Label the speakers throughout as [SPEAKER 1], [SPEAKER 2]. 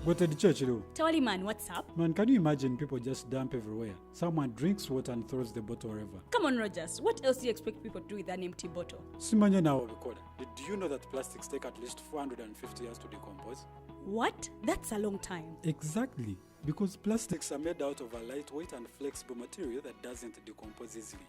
[SPEAKER 1] But at the church, though.
[SPEAKER 2] Tawali man, what's up?
[SPEAKER 1] Man, can you imagine people just dump everywhere? Someone drinks water and throws the bottle wherever.
[SPEAKER 2] Come on, Rogers. What else do you expect people to do with an empty bottle?
[SPEAKER 1] Simanya now, did you know that plastics take at least 450 years to decompose?
[SPEAKER 2] What? That's a long time.
[SPEAKER 1] Exactly. Because plastics are made out of a lightweight and flexible material that doesn't decompose easily.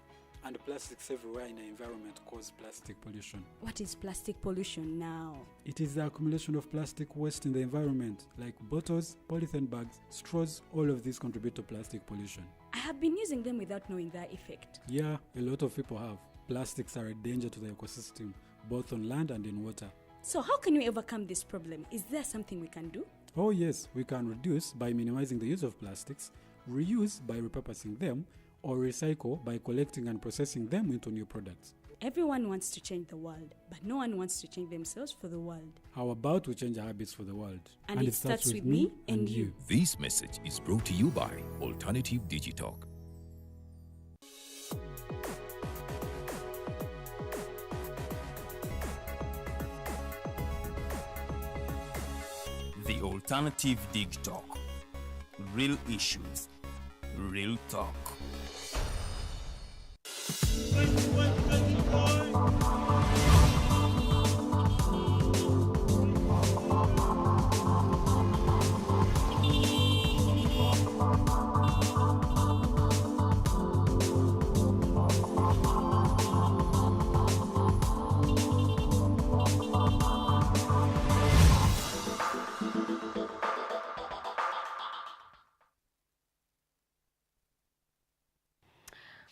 [SPEAKER 1] And plastics everywhere in the environment cause plastic pollution.
[SPEAKER 2] What is plastic pollution now?
[SPEAKER 1] It is the accumulation of plastic waste in the environment, like bottles, polythene bags, straws. All of these contribute to plastic pollution.
[SPEAKER 2] I have been using them without knowing their effect.
[SPEAKER 1] Yeah, a lot of people have. Plastics are a danger to the ecosystem, both on land and in water.
[SPEAKER 2] So how can we overcome this problem? Is there something we can do?
[SPEAKER 1] Oh yes, we can reduce by minimizing the use of plastics, reuse by repurposing them, or recycle by collecting and processing them into new products.
[SPEAKER 2] Everyone wants to change the world, but no one wants to change themselves for the world.
[SPEAKER 1] How about we change our habits for the world?
[SPEAKER 2] And it starts with me and you.
[SPEAKER 3] This message is brought to you by Alternative Digitalk. The Alternative Digitalk. Real issues, real talk.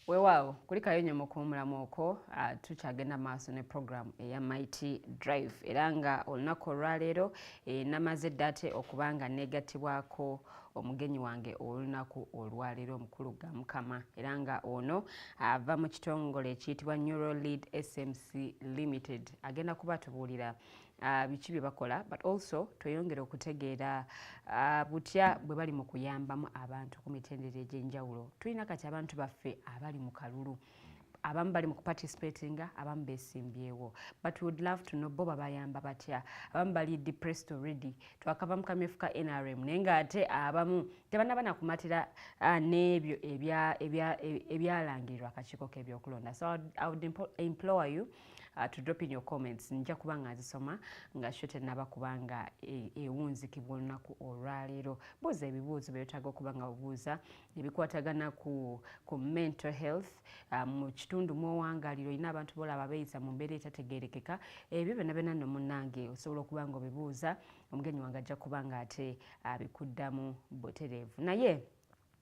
[SPEAKER 4] Weewaawo kulikayo nnyo mu kuwumulamu okwo tukyagenda maaso ne program eya Mighty Drive era nga olunaku olwaleero namaze dda ate okuba nga neegattibwako omugenyi wange olunaku olwaleero omukulu Gamukama era nga ono ava mu kitongole ekiyitibwa Lead SMC Limited agenda kubatubuulira biki bye bakola but also tweyongere okutegeera butya bwe bali mu kuyambamu abantu ku mitendera egy'enjawulo. Tulina kati abantu baffe abali mu kalulu, abamu bali mu kuparticipatinga, abamu beesimbyewo, but we would love to know bo babayamba batya. Abamu bali depressed already, twakava mu kamyufu ka NRM naye ng'ate abamu tebannaba na kumatira n'ebyo ebyalangirirwa akakiiko k'ebyokulonda. So I would implore you to drop in your comments. Nja kuba nga nzisoma nga sho tennaba kubanga ewunzikibwa olunaku olwaleero. Buuza ebibuuzo byetaaga okuba nga obuuza ebikwatagana ku mental health mu kitundu mw'owangaliro olina abantu bolaba beeyisa mu mbeera etategeerekeka. Ebyo byonna byonna nno munnange osobola okuba nga obibuuza, omugenyi wange ajja kuba nga ate abikuddamu butereevu. Naye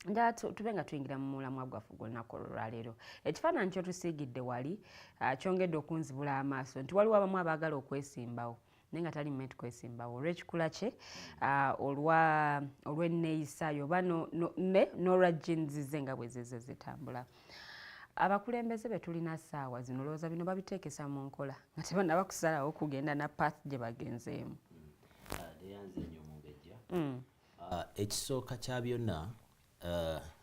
[SPEAKER 4] nga tube nga tuyingira mu mulamwa gwaffe gw'olunaku olwaleero. Ekifaananyi kyotusiigidde wali kyongedde okunzibula amaaso nti waliwo abamu abaagala okwesimbawo naye nga tali mmeetu kwesimbawo olw'ekikula kye olw'enneeyisaayo oba n'olwajjinzize nga bwe zize zitambula. Abakulembeze be tulina ssaawa zino olowooza bino babiteekesa mu nkola nga tebannaba kusalawo kugenda na path gye bagenzeemu.
[SPEAKER 5] Deyanze nnyo Mumbejja. Ekisooka kya byonna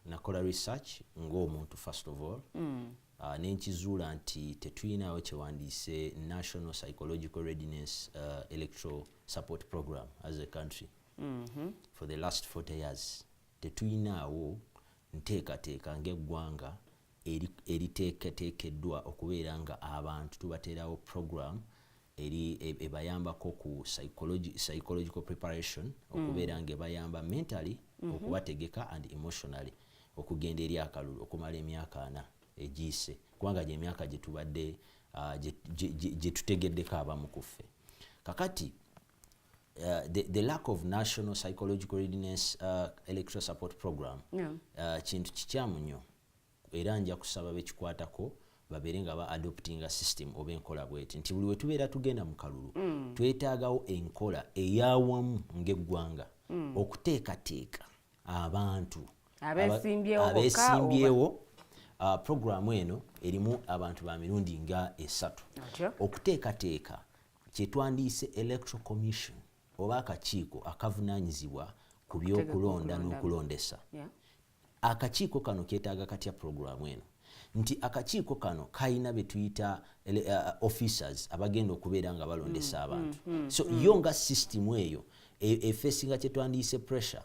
[SPEAKER 5] nakola research ng'omuntu first of all nenkizuula nti tetulinawo kyewandiise National Psychological Readiness Electoral Support Program as a country for the last 40 years. Tetulinawo nteekateeka ng'eggwanga eriteekeddwa okubeera nga abantu tubateerawo program ebayambako ku psychological preparation okubeera nga ebayamba mentally okubategeka and emotionally okugenda eri akalulu okumala emyaka 4 egiyise kubanga gy'emyaka gye tubadde gye tutegeddeko abamu ku ffe. Kakati the lack of National Psychological Readiness Electoral Support Program kintu kikyamu nnyo era nja kusaba bekikwatako babeere nga ba-adoptinga system oba enkola bweti nti buli we tubeera tugenda mu kalulu twetaagawo enkola ey'awamu ng'eggwanga okuteekateeka abantu abeesimbyewo. Programu eno erimu abantu ba mirundi nga 3 okuteekateeka kye twandiise Electoral Commission oba akakiiko akavunaanyizibwa ku by'okulonda n'okulondesa. Akakiiko kano keetaaga katya programu eno nti akakiiko kano kalina be tuyita officers abagenda okubeera nga balondesa abantu. So yo nga system eyo facinga kyetwandiyise pressure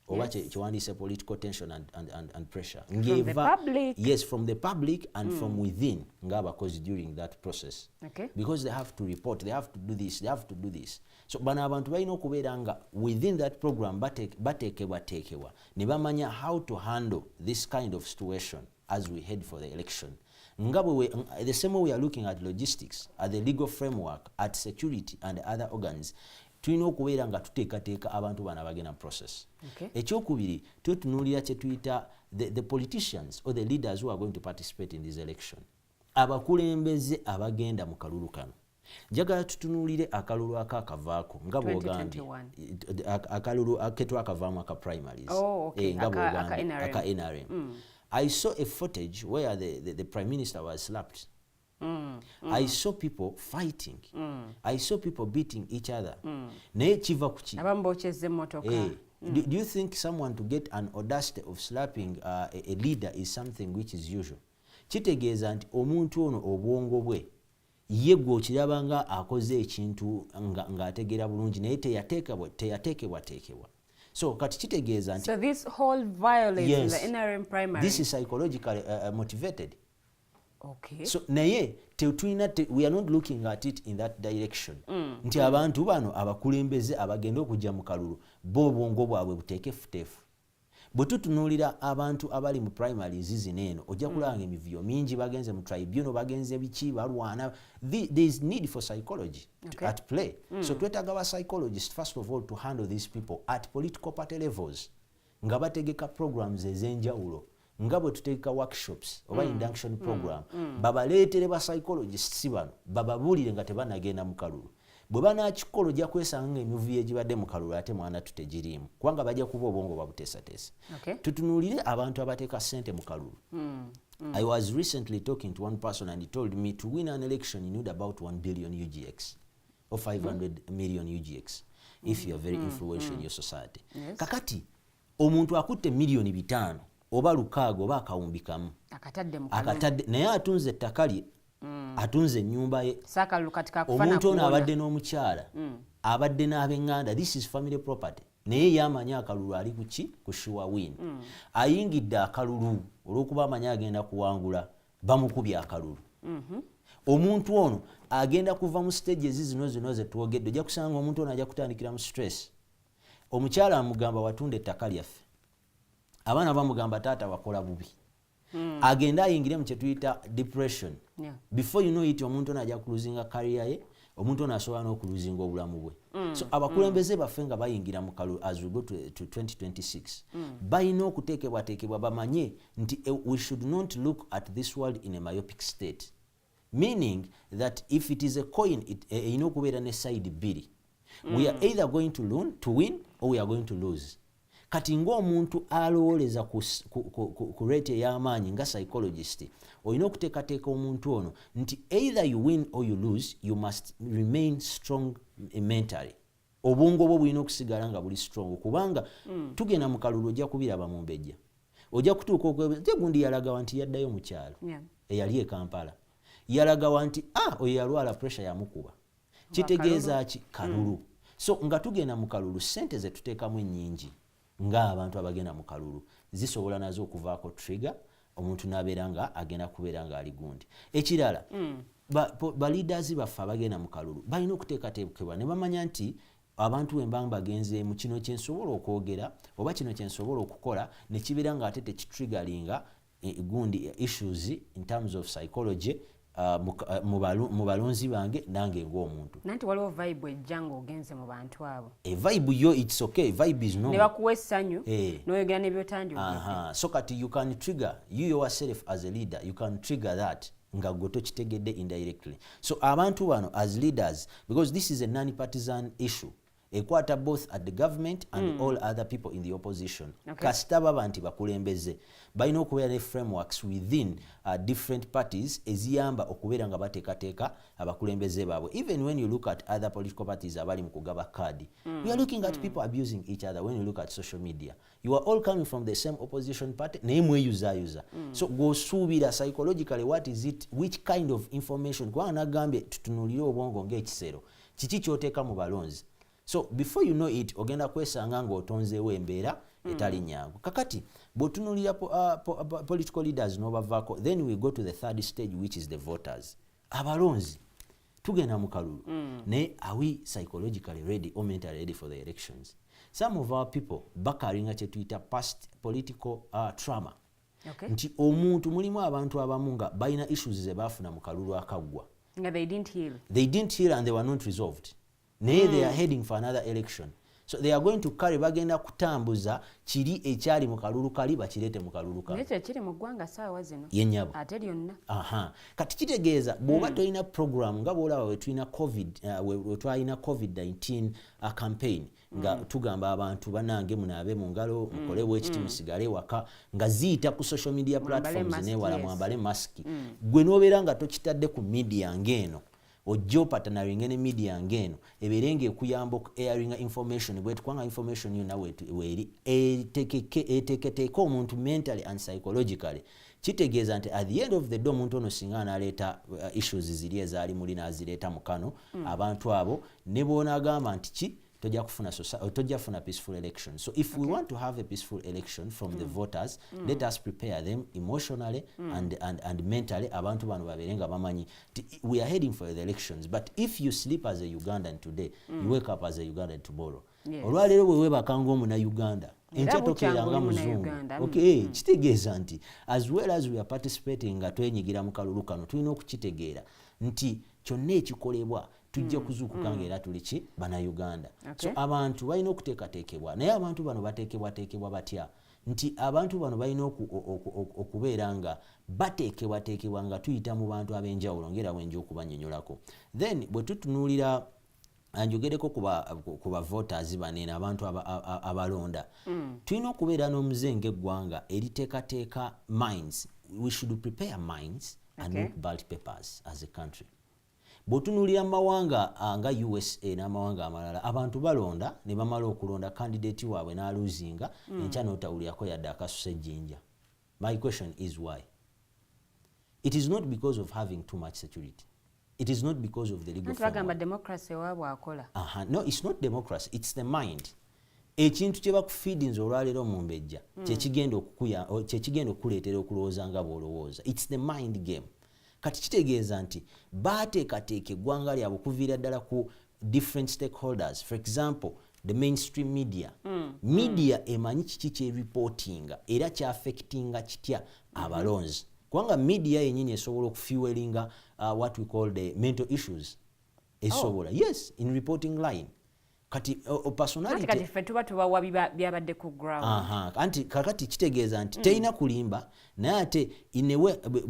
[SPEAKER 5] oba kyewandiyise political tension and pressure
[SPEAKER 4] from the public.
[SPEAKER 5] Yes, from the public and from within ng'abakozi during that process.
[SPEAKER 4] Okay.
[SPEAKER 5] Because they have to report, they have to do this, they have to do this. So bano abantu balina okubeera nga within that program bateekebwa ne bamanya how to handle this kind of situation as we head for the election. The same way we are looking at logistics, at the legal framework, at security and other organs, tulina okubeera nga tuteekateeka abantu bano abagenda process. Ekyokubiri tutunuulira kye tuyita the politicians or the leaders who are going to participate in this election. Abakulembeze abagenda mu kalulu kano. Njagala tutunuulire akalulu akakavaako nga bw'ogambye akalulu aketwakavaamu aka primaries nga bw'ogambye aka NRM. I saw a footage where the Prime Minister was slapped. I saw people fighting. I saw people beating each other. Naye kiva ku ki?
[SPEAKER 4] Abambokyezza emmotoka.
[SPEAKER 5] Do you think someone to get an audacity of slapping a leader is something which is usual? Kitegeeza nti omuntu ono obwongo bwe ye gw'okiraba nga akoze ekintu ng'ategeera bulungi naye teyateekebwa. So kati kitegeeza nti
[SPEAKER 4] so this whole violence in the NRM primary,
[SPEAKER 5] this is psychologically motivated.
[SPEAKER 4] Okay.
[SPEAKER 5] So naye we are not looking at it in that direction. Nti abantu bano abakulembeze abagenda okujja mu kalulu bo obwongo bwabwe buteekefuteefu. Bwe tutunuulira abantu abali mu primaries zino eno ojja kulanga emivuyo mingi bagenze mu tribunal bagenze biki balwana. There is need for psychology at play. So twetaaga ba psychologist first of all to handle these people at political party levels nga bategeka programs ez'enjawulo nga bwe tutegeka workshops oba induction program babaleetere ba psychologists bano bababuulire nga tebanagenda mu kalulu. Bwe banakikola ojja kwesanga ng'emivuyo egibadde mu kalulu ate mwana tutegiriimu kubanga bajja kuba obwongo babuteesateesa. Tutunuulire abantu abateeka ssente mu kalulu. I was recently talking to one person and he told me to win an election you need about 1 billion UGX or 500 million UGX if you are very influential in your society. Kakati omuntu akutte miliyoni 5 oba 600 oba akawumbi kamu akatadde naye atunze ettaka lye atunze ennyumba ye. Omuntu ono abadde n'omukyala abadde n'ab'eŋŋanda, this is family property, naye yamanya akalulu ali kuki ku sure win. Ayingidde akalulu olw'okuba amanya agenda kuwangula bamukubye akalulu. Omuntu ono agenda kuva mu stages zino ze twogedde ojja kusanga omuntu ono ajja kutandikira mu stress. Omukyala amugamba watunda ettaka lyaffe, abaana bamugamba taata wakola bubi. Agenda ayingire mu kye tuyita depression. Before you know it omuntu ono ajja kuluzinga career ye, omuntu ono asobola n'okuluzinga obulamu bwe. So abakulembeze baffe nga bayingira mu kalulu as we go to 2026 balina okuteekebwateekebwa bamanye nti we should not look at this world in a myopic state, meaning that if it is a coin erina okubeera ne side bbiri. We are either going to win or we are going to lose. Kati ng'omuntu alowooleza ku rate ey'amaanyi nga psychologist olina okuteekateeka omuntu ono nti either you win or you lose, you must remain strong mentally. Obwongo bwo bulina okusigala nga buli strong kubanga tugenda mu kalulu ojja kubiraba mu mbejja. Ojja kutuuka okwebeza gundi yalagawa nti yaddayo mu kyalo eyali e Kampala, yalagawa nti oyo yalwala pressure yamukuba. Kitegeeza ki? Kalulu. So nga tugenda mu kalulu ssente ze tuteekamu ennyingi ng'abantu abagenda mu kalulu zisobola nazo okuvaako trigger omuntu n'abeera nga agenda kubeera nga ali gundi. Ekirala ba leaders baffe abagenda mu kalulu balina okuteekateekebwa ne bamanya nti abantu bwe mba bagenzeemu kino kye nsobola okwogera oba kino kye nsobola okukola ne kibeera nga ate tekitriggeringa gundi issues in terms of psychology mu balonzi bange nange ng'omuntu.
[SPEAKER 4] Nanti waliwo vibe ejja ng'ogenze mu bantu abo.
[SPEAKER 5] Vibe yo it's okay, vibe is normal.
[SPEAKER 4] Ne bakuwa essanyu n'oyogera n'ebyotandi
[SPEAKER 5] ogedde. So kati you can trigger, you yourself as a leader, you can trigger that nga gwe tokitegedde indirectly. So abantu bano as leaders, because this is a non-partisan issue, ekwata both at the government and all other people in the opposition. Kasita baba nti bakulembeze balina okubeera ne frameworks within different parties eziyamba okubeera nga bateekateeka abakulembeze baabwe. Even when you look at other political parties abali mu kugaba kaadi, we are looking at people abusing each other. When you look at social media, you are all coming from the same opposition party naye mweyuzayuza. So g'osuubira psychologically what is it, which kind of information. Kubanga nagambye tutunuulire obwongo ng'ekisero, kiki ky'oteeka mu balonzi. So before you know it ogenda kwesanga nga otonzeewo embeera etali nyangu. Kakati bw'otunuulira political leaders n'obavaako, then we go to the third stage which is the voters. Abalonzi tugenda mu kalulu naye are we psychologically ready or mentally ready for the elections? Some of our people bakalinga kye tuyita past political trauma.
[SPEAKER 4] Okay.
[SPEAKER 5] Nti omuntu mulimu abantu abamu nga balina issues ze baafuna mu kalulu akaggwa.
[SPEAKER 4] They didn't heal.
[SPEAKER 5] They didn't heal and they were not resolved. Naye they are heading for another election. So they are going to carry bagenda kutambuza kiri ekyali mu kalulu kali bakirete mu kalulu kali.
[SPEAKER 4] Nekyo kiri mu ggwanga saawa zino.
[SPEAKER 5] Yennyabo.
[SPEAKER 4] Ate lyonna.
[SPEAKER 5] Kati kitegeeza bw'oba tolina program nga bw'olaba we tulina COVID-19 campaign nga tugamba abantu banange munaabe mu ngalo mukole bwekiti musigale waka nga ziyita ku social media platforms newala mwambale masiki. Gwe n'obeera nga tokitadde ku media ng'eno. Ojjo partnering ne media ngeno eberenge kuyamba airing information bwe tukwanga information yo nawe weri etekeke omuntu mentally and psychologically. Kitegeeza nti at the end of the day omuntu ono singa analeta issues ziri ezaali muli nazileta mukano abantu abo ne bona agamba nti ki tojja kufuna peaceful election. So if we want to have a peaceful election from the voters, let us prepare them emotionally and mentally. Abantu bano baberenga bamanyi we are heading for the elections, but if you sleep as a Ugandan today, you wake up as a Ugandan tomorrow. Olwaleero bwe webakanga omuna Uganda enkyatokeranga muzungu. Okay, kitegeeza nti as well as we are participating nga twenyigira mu kalulu kano tulina okukitegeera nti kyonna ekikolebwa tujja kuzuukuka ng'era tuli ki bannaUganda. So abantu balina okuteekateekebwa naye abantu bano bateekebwateekebwa batya nti abantu bano balina okubeera nga bateekebwateekebwa nga tuyita mu bantu ab'enjawulo ng'era bwenja okubannyonnyolako. Then bwe tutunuulira anjogereko kuba voters banene abantu abalonda tulina okubeera n'omuzenga eggwanga eriteekateeka minds. We should prepare minds and not ballot papers as a country. Botunulira mawanga nga USA n'amawanga amalala abantu balonda ne bamala okulonda candidate waabwe n'aluzinga enkya n'otawulirako yadde akasusa ejjinja. My question is why? It is not because of having too much security. It is not because of the legal framework.
[SPEAKER 4] Democracy waabwe akola.
[SPEAKER 5] No, it's not democracy, it's the mind. Ekintu kye bakufeedinza olwaleero mu mbejja kyekigenda okukuleetera okulowooza nga bw'olowooza. It's the mind game. Kati kitegeeza nti baateekateeka eggwanga lyabwe okuviira ddala ku different stakeholders. For example, the mainstream media. Media emanyi kiki kyereportinga era kyaffectinga kitya abalonzi. Kubanga media yennyini esobola okufuelinga what we call the mental issues. Esobola. Yes, in reporting line. Kati personality
[SPEAKER 4] kati ffe tuba tubawa byabadde ku ground.
[SPEAKER 5] Anti kakati kitegeeza nti teina kulimba naye ate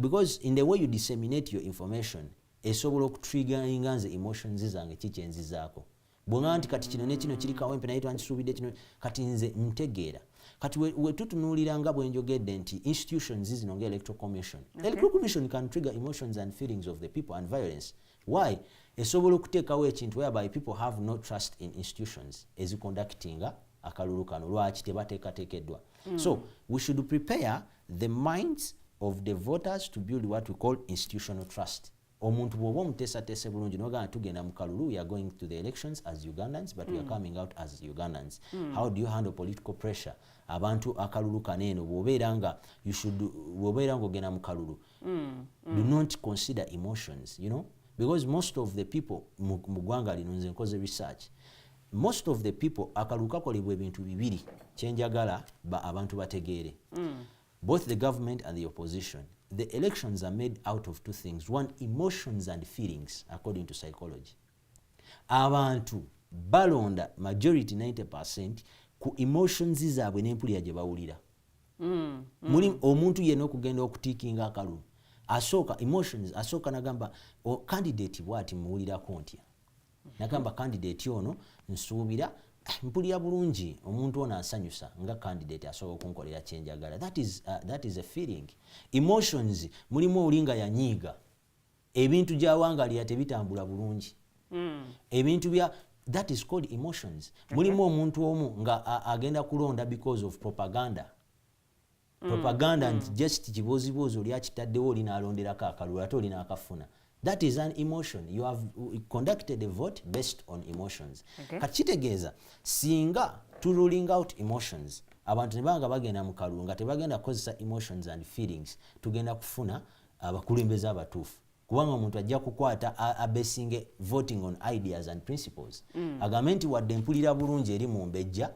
[SPEAKER 5] because in the way you disseminate your information esobola okutriggeringa nze emotions zange kikyenzizaako. Bw'oŋŋamba nti kati kino ne kino kiri kawempe naye twankisuubidde kino kati nze ntegeera. Kati we tutunuulira nga bwe njogedde nti institutions zino ng'electoral commission. Electoral commission can trigger emotions and feelings of the people and violence. Why? Esobola okuteekawo ekintu whereby people have no trust in institutions eziconductinga akalulu kano lwaki tebateekateekeddwa. So we should prepare the minds of the voters to build what we call institutional trust. Omuntu bw'oba omuteesateese bulungi n'ogamba tugenda mu kalulu, we are going to the elections as Ugandans but we are coming out as Ugandans. How do you handle political pressure? Abantu akalulu kaneeno bw'obeera nga ogenda mu kalulu, do not consider emotions, you know, because most of the people mu ggwanga lino nze nkoze research, most of the people akalulu kakolebwa ebintu bibiri kyenjagala abantu bategeere. Both the government and the opposition. The elections are made out of two things. One, emotions and feelings, according to psychology. Abantu balonda majority 90% ku emotions zaabwe n'empulira gye bawulira. Muli omuntu yenna okugenda okutiikinga akalulu. Asooka emotions, asooka nagamba candidate bw'ati muwulirako ntya. Nagamba candidate ono nsuubira mpulira bulungi omuntu ono ansanyusa nga candidate asobola okunkolera kyenjagala. That is a feeling. Emotions mulimu olinga yanyiiga ebintu gy'awangalira tebitambula bulungi. Ebintu bya that is called emotions. Mulimu omuntu omu nga agenda kulonda because of propaganda. Propaganda and just kibozibozi oli akitaddewo oli n'alonderako akalulu ate oli n'akafuna That is an emotion. You have conducted a vote based on emotions.
[SPEAKER 4] Okay.
[SPEAKER 5] Kachitegeeza singa to ruling out emotions abantu nebanga bagenda mu kalulu nga tebagenda kukozesa emotions and feelings tugenda kufuna abakulembeze abatuufu kubanga omuntu ajja kukwata abesinge voting on ideas and principles agambe nti wadde mpulira bulungi eri mu mbejja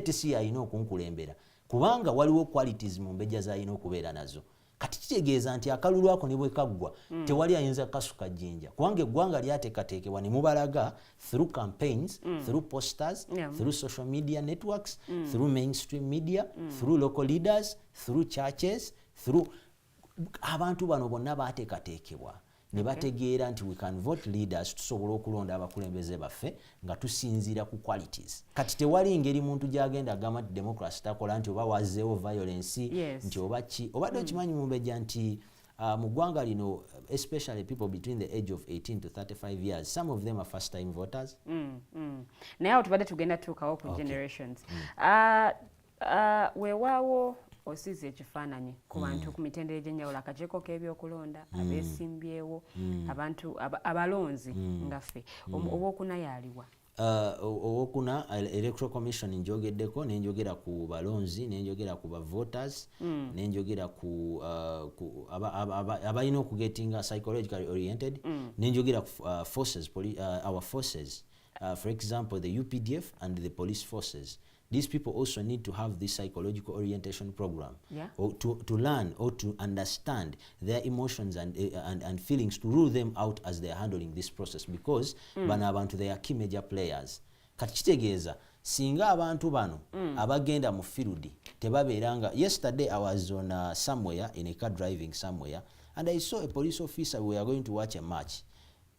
[SPEAKER 5] tisi alina okunkulembera kubanga waliwo qualities mu mbejja z'alina okubeera nazo kati kitegeeza nti akalulu ako ne bwe kaggwa tewali ayinza kasuka jjinja kubanga eggwanga lyateekateekebwa ne mubalaga through campaigns through posters through social media networks through mainstream media through local leaders through churches through abantu bano bonna baateekateekebwa ne bategeera nti we can vote leaders tusobola okulonda abakulembeze baffe nga tusinziira ku qualities kati tewali ngeri muntu gyagenda agamba nti democracy takola nti oba wazzeewo violence nti oba ki obadde okimanyi mumbejja nti mu ggwanga lino especially people between the age of 18 to 35 years some of them are first time voters
[SPEAKER 4] naye awo tubadde tugenda tuukawo ku generations weewaawo osize ekifaananyi ku bantu ku mitendera egy'enjawulo akakiiko k'ebyokulonda abeesimbyewo abantu abalonzi ngaffe owookuna yaaliwa
[SPEAKER 5] owokuna electoral commission njogeddeko nenjogera ku balonzi nenjogera ku bavoters nenjogera ku abalina okugetinga psychologically oriented nenjogera ku forces our forces for example the UPDF and the police forces. These people also need to have this psychological orientation program or to learn or to understand their emotions and feelings to rule them out as they are handling this process because bano abantu they are key major players. Kati kitegeeza singa abantu bano abagenda mu field tebabeeranga. Yesterday I was on somewhere in a car driving somewhere and I saw a police officer. We were going to watch a match.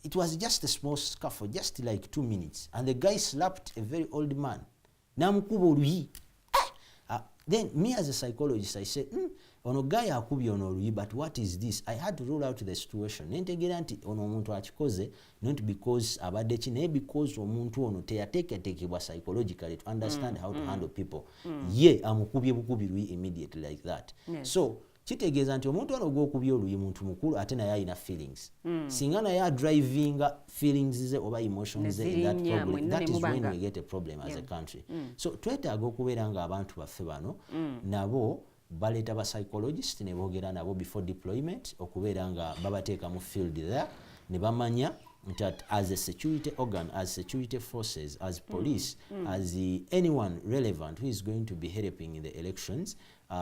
[SPEAKER 5] It was just a small scuffle, just like 2 minutes, and the guy slapped a very old man. Namukuba oluyi. Then me as a psychologist I said ono guy akubye ono oluyi, but what is this? I had to rule out the situation. Nentegeera nti ono omuntu akikoze not because abadde ki naye because omuntu ono teyateekateekebwa psychologically to understand how to handle people. Ye amukubye bukubi luyi immediately like that. So kitegeeza nti omuntu ono gw'okubye oluyi muntu mukulu ate naye alina feelings. Singa naye adrivinga feelings ze oba emotions ze in that problem, that is when we get a problem as a country. So twetaaga okubeera nga abantu baffe bano nabo baleeta ba psychologist ne boogera nabo before deployment okubeera nga babateeka mu field there ne bamanya that as a security organ, as security forces, as police, as anyone relevant who is going to be helping in the elections,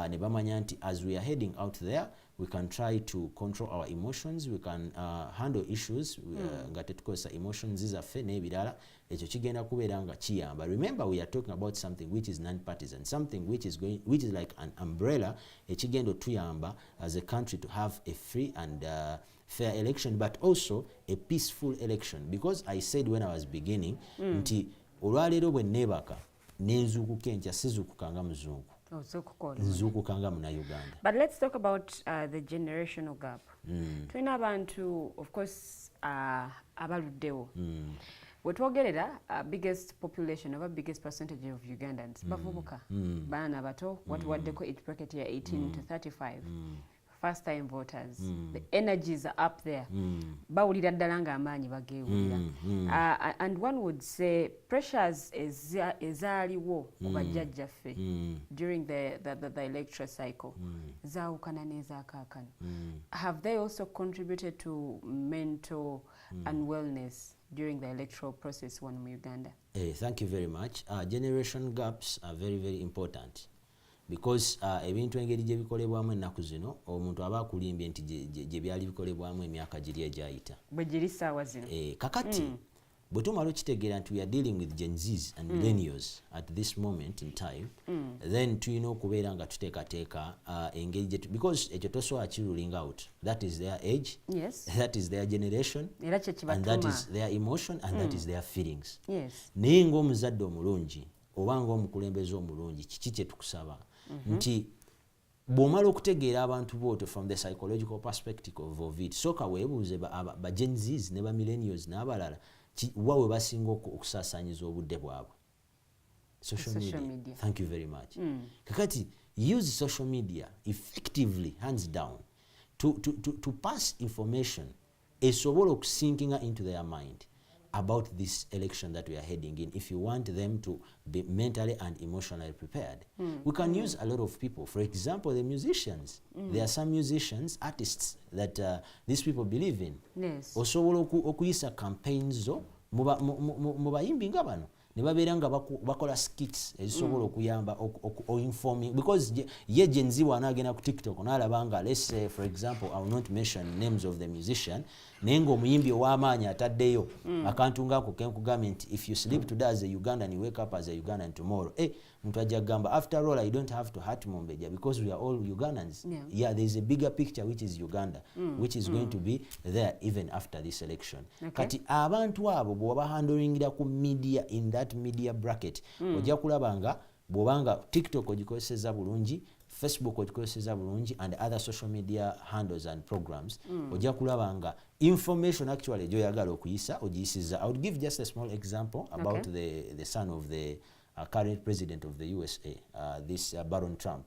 [SPEAKER 5] ne bamanya nti as we are heading out there, we can try to control our emotions, we can handle issues nga tetukozesa emotions zaffe n'ebirala ekyo kigenda kubeera nga kiyamba. Remember we are talking about something which is non-partisan, something which is like an umbrella ekigenda otuyamba as a country to have a free and fair election, but also a peaceful election, because I said when I was beginning nti olwaleero bwe neebaka nenzuukuka enkya sizuukukanga muzungu nzuukukanga munauganda.
[SPEAKER 4] But let's talk about the generational gap. Tulina abantu of course abaluddewo wetwogerera biggest population oba biggest percentage of Ugandans bavubuka baana bato watuwaddeko age bracket ya 18 to 35 first time voters. The energies are up there. Bawulira ddala nga amaanyi bageewulira. And one would say pressures ezaaliwo ku bajjajjaffe during the electoral cycle zaawukana n'ezaakaakano. Have they also contributed to mental unwellness during the electoral process one in Uganda?
[SPEAKER 5] Thank you very much. Generation gaps are very, very important. Because ebintu engeri gye bikolebwamu ennaku zino omuntu aba akulimbye nti gye byali bikolebwamu emyaka giri egyayita
[SPEAKER 4] bwe giri ssaawa zino.
[SPEAKER 5] Kakati bwe tumala okitegeera nti we are dealing with Gen Zs and millennials at this moment in time, then tulina okubeera nga tuteekateeka engeri gye because ekyo tosobola kiruling out. That is their age, that is their generation, and that is their emotion, and that is their feelings. Naye ng'omuzadde omulungi oba ng'omukulembeze omulungi kiki kye tukusaba nti bw'omala okutegeera abantu booto from the psychological perspective of it, sooka weebuuze ba Gen Zs ne ba millennials n'abalala wa we basinga okusaasaanyiza obudde bwabwe. Social media. Thank you very much. Kakati use social media effectively, hands down, to pass information esobola okusinkinga into their mind about this election that we are heading in, if you want them to be mentally and emotionally prepared. We can use a lot of people. For example, the musicians. There are some musicians, artists that these people believe in.
[SPEAKER 4] Yes.
[SPEAKER 5] Osobola okuyisa campaigns zo mu bayimbi nga bano. Ne babeera nga bakola skits ezisobola okuyamba informing, because ye Gen Z wanaagenda ku TikTok n'alaba nga, let's say for example, I will not mention names of the musician, naye ng'omuyimbi ow'amaanyi ataddeyo akantu ngaako kenkugambye nti if you sleep today as a Ugandan, you wake up as a Ugandan tomorrow. Muntu ajja kugamba, after all, I don't have to hurt Mombeja because we are all Ugandans. Yeah, there is a bigger picture which is Uganda, which is going to be there even after this election. Kati abantu abo bw'oba handlingira ku media, in that media bracket, ojja kulaba nga bw'obanga TikTok ogikozeseza bulungi, Facebook ogikozeseza bulungi, and other social media handles and programs, ojja kulaba nga information actually gyoyagala okuyisa ogiyisiza. I would give just a small example about the son of the current president of the USA, this Baron Trump.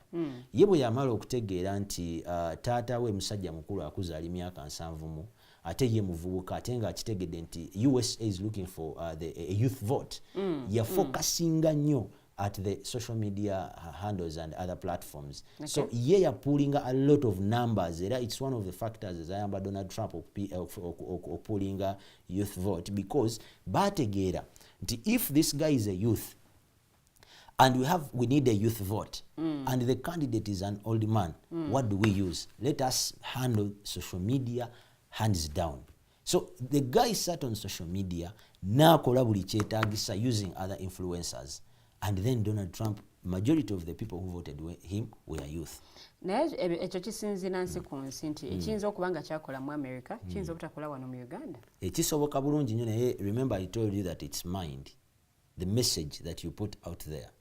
[SPEAKER 5] Ye bwe yamala okutegeera nti taata we musajja mukulu akuzaala emyaka 7 ate ye muvubuka ate nga akitegedde nti USA is looking for a youth vote, yafocusinga nnyo at the social media handles and other platforms. So ye yapullinga a lot of numbers, era it's one of the factors ezayamba Donald Trump okupullinga youth vote, because bategeera nti if this guy is a youth and we need a youth vote, and the candidate is an old man, what do we use? Let us handle social media hands down. So the guy sat on social media, nakola buli kyetaagisa using other influencers, and then Donald Trump, majority of the people who voted him were youth.
[SPEAKER 4] Naye ekyo kisinzira nsi ku nsi nti ekiyinza okuba nga kyakola mu America kiyinza obutakola wano mu Uganda.
[SPEAKER 5] Ekisoboka bulungi nnyo, naye remember I told you that it's mind, the message that you put out there.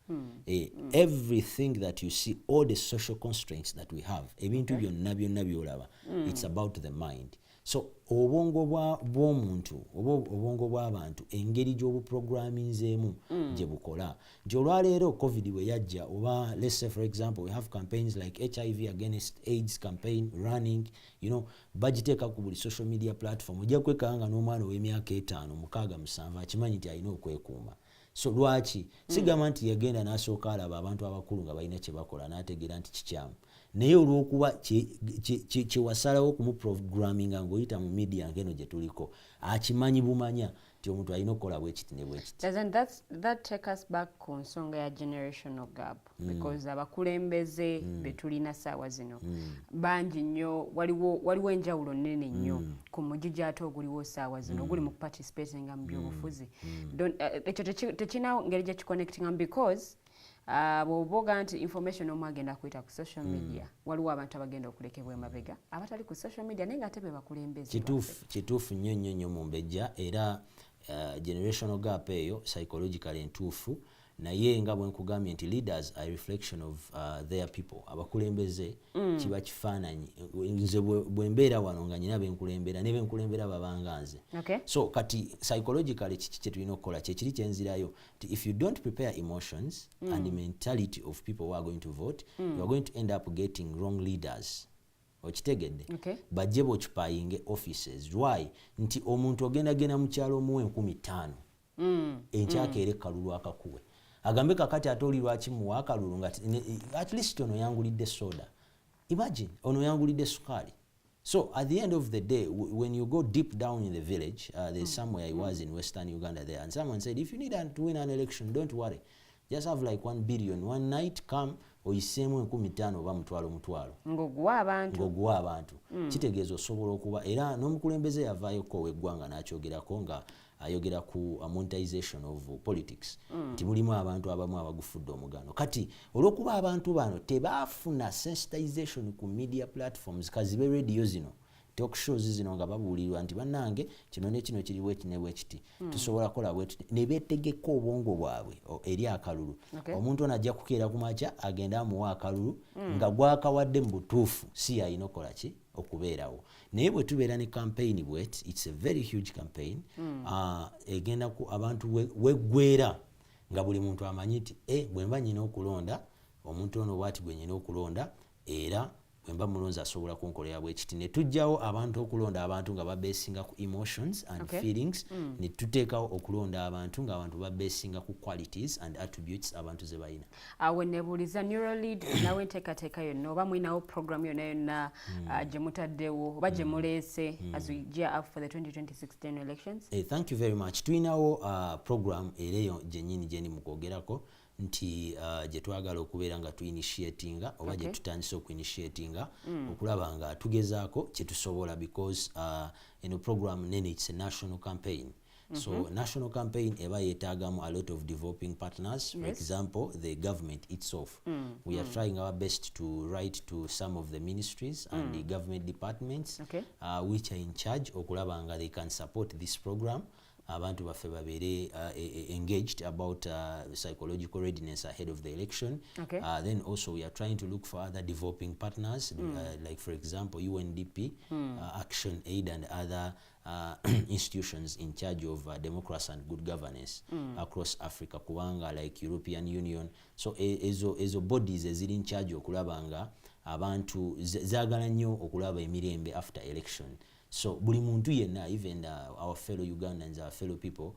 [SPEAKER 5] Everything that you see, all the social constraints that we have, ebintu byonna byolaba, it's about the mind. So obwongo bw'omuntu oba obwongo bw'abantu engeri gy'obuprogramminzeemu gye bukola. Nti olwaleero COVID bwe yajja, oba let's say for example we have campaigns like HIV against AIDS campaign running, bagiteeka ku buli social media platform, ojja kwekanga n'omwana ow'emyaka 5, 6, 7 akimanyi nti alina okwekuuma. So lwaki sigamba nti yagenda n'asooka alaba abantu abakulu nga balina kye bakola n'ategeera nti kikyamu, naye olw'okuba kyewasalawo okumuprogramminga ng'oyita mu media ng'eno gye tuliko, akimanyi bumanya nti omuntu alina okukola bwekiti ne bwekiti.
[SPEAKER 4] Doesn't that take us back ku nsonga ya generational gap? Because abakulembeze betulina saawa zino bangi nnyo, waliwo enjawulo nnene nnyo ku mugigi ate oguliwo saawa zino oguli mu participatinga mu byobufuzi. Ekyo tekina ngeri gye kiconnectinga, because bw'oboga nti information omu agenda kuyita ku social media, waliwo abantu abagenda okulekebwa emabega abatali ku social media naye nga ate be bakulembeze.
[SPEAKER 5] Kituufu nnyo mu mbejja, era generational gap eyo psychologically entuufu, naye nga bwe nkugambye nti leaders are reflection of their people. Abakulembeze kiba kifaananyi, nze bwe mbeera wano nga nyina benkulembera ne benkulembera babanga nze. So kati psychologically kiki kye tulina okukola, kyekiri kyenzirayo nti if you don't prepare emotions and the mentality of people who are going to vote, you are going to end up getting wrong leaders. Okitegedde? Bajje bokipayinge offices. Why? Nti omuntu ogenda mu kyalo muwe 15,000 enkyaka ere kalulu akakuwe, agambe kakati ate oli lwaki muwa akalulu nga at least ono yangulidde soda, imagine ono yangulidde sukali. So at the end of the day, when you go deep down in the village, there's somewhere I was in Western Uganda there, and someone said, if you need to win an election, don't worry, just have like 1 billion one night, come oyiseemu 15,000 oba mutwalo ng'oguwa abantu. Kitegeeza osobola okuba, era n'omukulembeze yavaayoko ow'eggwanga n'akyogerako nga ayogera ku monetization of politics, nti mulimu abantu abamu abagufudde omugano. Kati olw'okuba abantu bano tebaafuna sensitization ku media platforms, kazibe radio zino, talk shows zino nga babuulirwa nti bannange kino ne kino kiri bwe kiti, tusobola kola bwetuti, ne beetegeka obwongo bwabwe eri akalulu. Omuntu ono ajja kukeera ku makya agenda amuwa akalulu nga gwakawadde mu butuufu si yalina okola ki okubeerawo. Naye bwe tubeera ne campaign bwet, it's a very huge campaign, egenda ku abantu weggwera nga buli muntu amanyi nti bwe mba nyina okulonda omuntu ono bwati gwe nyina okulonda, era wemba mulonzi asobola kunkolera bwekiti ne tujjawo abantu okulonda abantu nga babesinga ku emotions and feelings ne tuteekawo okulonda abantu nga abantu babesinga ku qualities and attributes abantu ze balina.
[SPEAKER 4] Awe nebuuliza neural lead nawe enteekateeka yonna oba mulinawo program yonna gye mutaddewo oba gye muleese as we gear up for the 2026 general elections?
[SPEAKER 5] Thank you very much. Tulinawo program ereyo gyennyini gyendi mukwogerako nti gye twagala okubeera nga tuinitiatinga oba gye tutandise okuinitiatinga okulaba nga tugezaako kye tusobola because eno program nene it's a national campaign. So national campaign eba yetaagamu a lot of developing partners. For example, the government itself. We are trying our best to write to some of the ministries and the government departments which are in charge okulaba nga they can support this program. Abantu baffe babeere engaged about psychological readiness ahead of the election. Then also we are trying to look for other developing partners like for example UNDP, Action Aid and other institutions in charge of democracy and good governance across Africa kubanga like European Union. So ezo bodies eziri in charge okulaba nga abantu zaagala nnyo okulaba emirembe after election. So buli muntu yenna, even our fellow Ugandans, our fellow people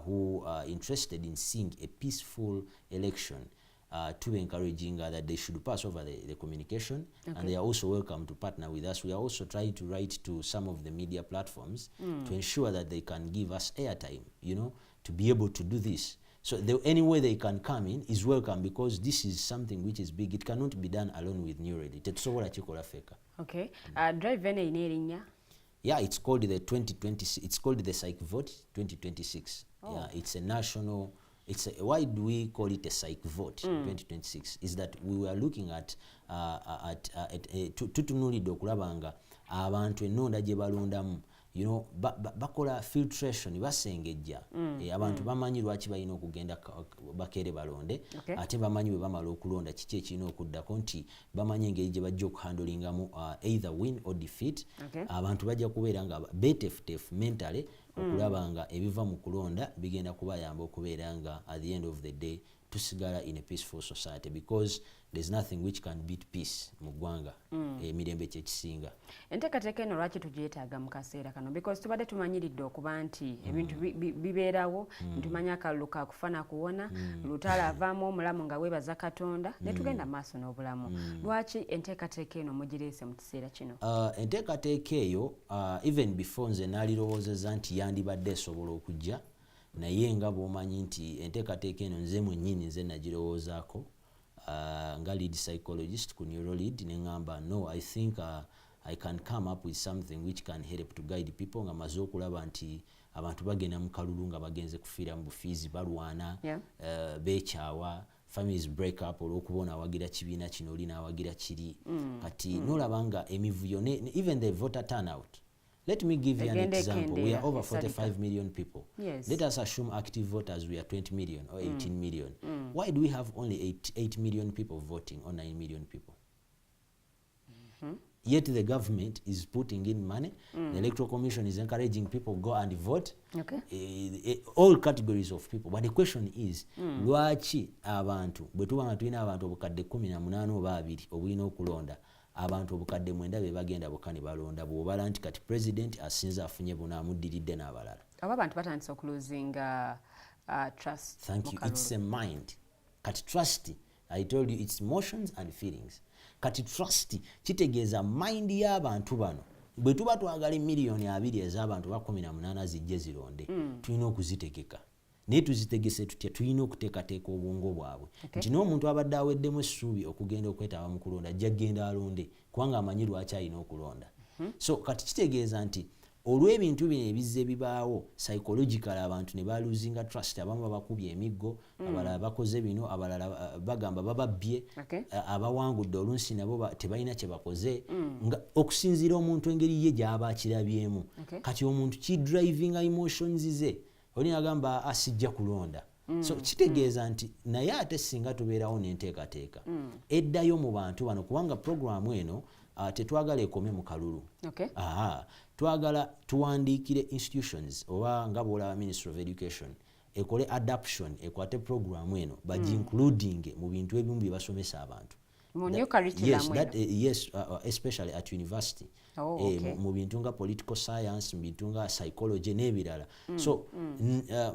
[SPEAKER 5] who are interested in seeing a peaceful election, to encouraging that they should pass over the communication and they are also welcome to partner with us. We are also trying to write to some of the media platforms to ensure that they can give us airtime, you know, to be able to do this. So any way they can come in is welcome because this is something which is big. It cannot be done alone with New Ready.
[SPEAKER 4] Okay. Drive ene.
[SPEAKER 5] Yeah, it's called the 2026. It's called the Psych Vote 2026. Yeah, it's a national. Why do we call it a Psych Vote 2026? Is that we were looking at tutunulidde okulabanga abantu ennonda gye balondamu, you know, bakola filtration basengejja abantu bamanyi lwaki balina okugenda bakere balonde ate bamanyi bwe bamala okulonda kiki ekirina okuddako nti bamanyi engeri gye bajja okuhandolingamu either win or defeat. Abantu bajja kubeera nga betefutefu mentally okulaba nga ebiva mu kulonda bigenda kubayamba okubeera nga at the end of the day tusigala in a peaceful society because there's nothing which can beat peace mu ggwanga emirembe kyekisinga.
[SPEAKER 4] Enteekateeka eno lwaki tugyetaaga mu kaseera kano because tubadde tumanyiridde okuba nti ebintu bibeerawo ntumanya akalulu kakufana kuwona lutala avaamu omulamu nga weebaza Katonda ne tugenda maaso n'obulamu. Lwaki enteekateeka eno mugireese mu kiseera kino?
[SPEAKER 5] Enteekateeka eyo even before nze naalirowoozezza nti yandibadde esobola okujja naye nga bw'omanyi nti enteekateeka eno nze mwennyini nze nagirowoozaako nga lead psychologist ku neural lead ne ngamba no, I think I can come up with something which can help to guide people nga maze okulaba nti abantu bagenda mu kalulu nga bagenze kufiira mu bufiizi balwana beekyawa families break up olw'okubona awagira kibiina kino oli n'awagira kiri kati nolaba nga emivuyo even the voter turnout. Let me give you an example. We are over 45 million people. Let us assume active voters we are 20 million or 18 million. Why do we have only 8 million people voting or 9 million people? Yet the government is putting in money. The Electoral Commission is encouraging people go and vote. All categories of people. But the question is, lwaki abantu bwe tuba nga tulina abantu obukadde 18 oba 2 obulina okulonda abantu obukadde 9 be bagenda bukani balonda bw'obala nti kati president asinze afunye buna amuddiridde n'abalala.
[SPEAKER 4] Abo abantu batandise okuluzinga trust.
[SPEAKER 5] Thank you. It's a mind. Kati trust, I told you, it's emotions and feelings. Kati trust kitegeeza mind y'abantu bano bwe tuba twagala miliyoni 2 ez'abantu ba 18 zijje zironde tulina okuzitegeka. Naye tuzitegese tutya? Tulina okuteekateeka obwongo bwabwe nti n'omuntu abadde aweddemu essuubi okugenda okwetaba mu kulonda ajja genda alonde kubanga amanyi lwaki alina okulonda. So kati kitegeeza nti olw'ebintu bino ebizze bibaawo psychological abantu ne baluzinga trust, abamu babakubye emiggo, abalala bakoze bino, abalala bagamba bababbye, abawangudde olunsi nabo tebalina kye bakoze nga okusinziira omuntu engeri ye gy'aba akirabyemu. Kati omuntu kidrivinga emotions ze oli agamba asijja kulonda. So kitegeeza nti naye ate singa tubeerawo n'enteekateeka eddayo mu bantu bano kubanga programu eno tetwagala ekome mu kalulu. Twagala tuwandiikire institutions oba nga bw'olaba Ministry of Education ekole adaption ekwate programu eno bagincluding mu bintu ebimu bye basomesa abantu
[SPEAKER 4] new curriculum.
[SPEAKER 5] Yes, that yes, especially at university. Mu bintu nga political science, mu bintu nga psychology n'ebirala. So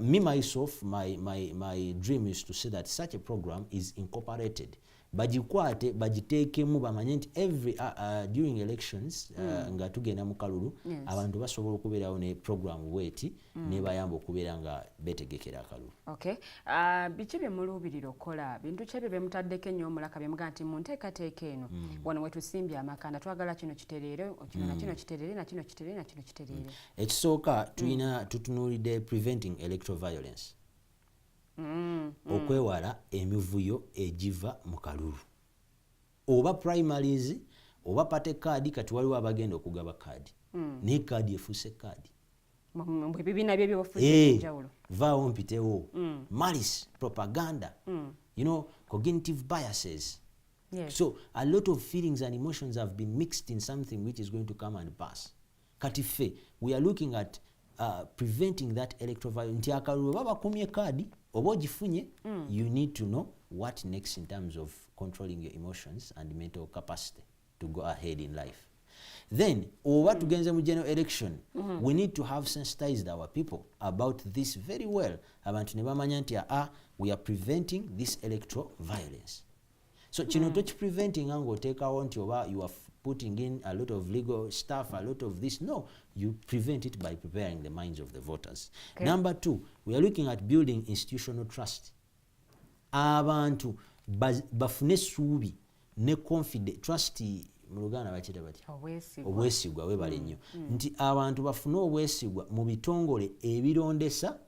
[SPEAKER 5] me myself, my dream is to say that such a program is incorporated. Bagikwate bagiteekemu bamanye nti every during elections nga tugenda mu kalulu abantu basobola okubeerawo ne program weti ne bayamba okubeera nga betegekera akalulu.
[SPEAKER 4] Okay. Biki bye muluubirira okukola bintu ki ebyo bye mutaddeko ennyo omulaka bye mugaa nti munteekateeka eno wano wetusimbye amakanda twagala kino kitereere kino na kino kitereere na kino kitereere na kino kitereere.
[SPEAKER 5] Ekisooka tulina tutunuulidde preventing electoral violence. Okwewala emivuyo egiva mu kalulu oba primaries oba pate kaadi kati waliwo abagenda okugaba kaadi ne kaadi efuuse kaadi
[SPEAKER 4] ebibiina bye byobufuzi enjawulo
[SPEAKER 5] vaawo mpitewo malice propaganda you know cognitive biases.
[SPEAKER 4] Yes.
[SPEAKER 5] So a lot of feelings and emotions have been mixed in something which is going to come and pass. Kati fe we are looking at preventing that electoral violence. Nti akalulu baba kumye kaadi oba ogifunye you need to know what next in terms of controlling your emotions and mental capacity to go ahead in life. Then oba tugenze mu general election we need to have sensitized our people about this very well. Abantu ne bamanya nti we are preventing this electoral violence. So kino tokipreventing nga oteekawo nti oba you are putting in a lot of legal stuff, a lot of this. No, you prevent it by preparing the minds of the voters. Okay. Number 2, we are looking at building institutional trust. Abantu bafune essuubi ne confidence trust mu Luganda bakita bati obwesigwa webale nnyo nti abantu bafune obwesigwa mu bitongole ebirondesa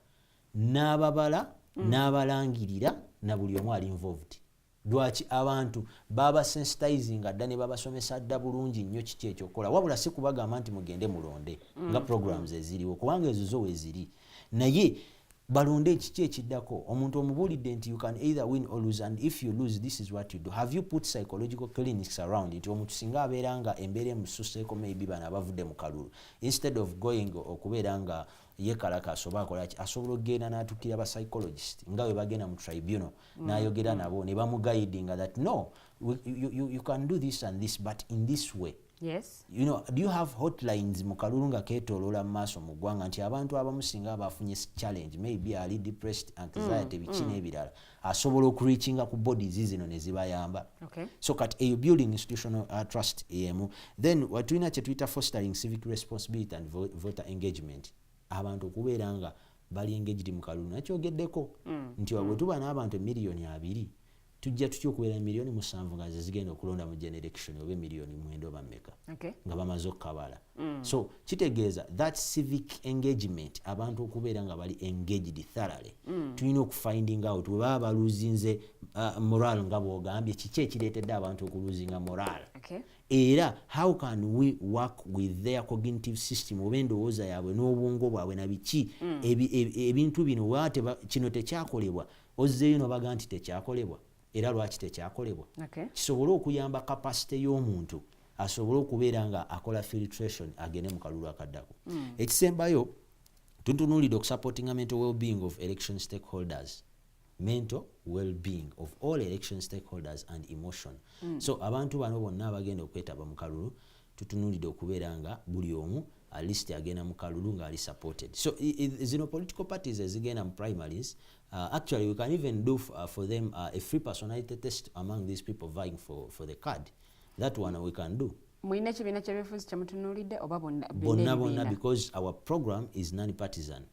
[SPEAKER 5] n'ababala n'abalangirira na buli omu ali involved. Lwaki abantu baba sensitizing adda ne babasomesa adda bulungi nnyo kiki ekyokola wabula si kubagamba nti mugende mulonde nga programs eziriwo kubanga ezo zo weziri naye balonde kiki ekiddako omuntu omubulidde nti you can either win or lose and if you lose this is what you do. Have you put psychological clinics around it? Omuntu singa abeera nga embeera emususeeko maybe bana abavudde mu kalulu instead of going okubeera nga yekalaka asobola akola ki asobola okugenda n'atuukira ba psychologist nga we bagenda mu tribunal n'ayogera nabo ne bamuguidinga that no you can do this and this but in this way.
[SPEAKER 4] Yes.
[SPEAKER 5] You know, do you have hotlines mu kalulu nga keetooloola mu maaso mu ggwanga nti abantu abamu singa abafunye challenge maybe ali depressed anxiety biki n'ebirala asobola okureachinga ku bodies zino ne zibayamba.
[SPEAKER 4] Okay.
[SPEAKER 5] So kati eyo building institutional trust emu. Then watulina kye tuyita fostering civic responsibility and voter engagement. Abantu okubeera nga bali engaged mu kalulu nakyogeddeko nti bwe tuba n'abantu miliyoni 2 tujja tutya okubeera miliyoni 7 nga zigenda okulonda mu general election oba miliyoni 9 oba mmeka nga bamaze okukabala. So kitegeeza that civic engagement abantu okubeera nga bali engaged thoroughly tulina okufinding out we baba baluzinze moral nga bwogambye kiki ekireetedde abantu okuluzinga moral. Era how can we work with their cognitive system oba endowooza yaabwe n'obwongo bwabwe na biki ebintu bino waate kino tekyakolebwa ozzeeyo nobaga nti tekyakolebwa era lwaki tekyakolebwa kisobole okuyamba capacity y'omuntu asobole okubeera nga akola filtration agende mu kalulu akaddako. Ekisembayo tutunuulidde okusupportinga mental well-being of election stakeholders. Mental well-being of all election stakeholders and emotion. So abantu bano bonna abagenda okwetaba mu kalulu tutunuulidde okubeera nga buli omu at least agenda mu kalulu nga ali supported. So zino political parties ezigenda mu primaries actually we can even do for them a free personality test among these people vying for the card. That one we can do.
[SPEAKER 4] Mwine kibiina ky'ebyobufuzi kye mutunuulidde oba
[SPEAKER 5] bonna because our program is non-partisan.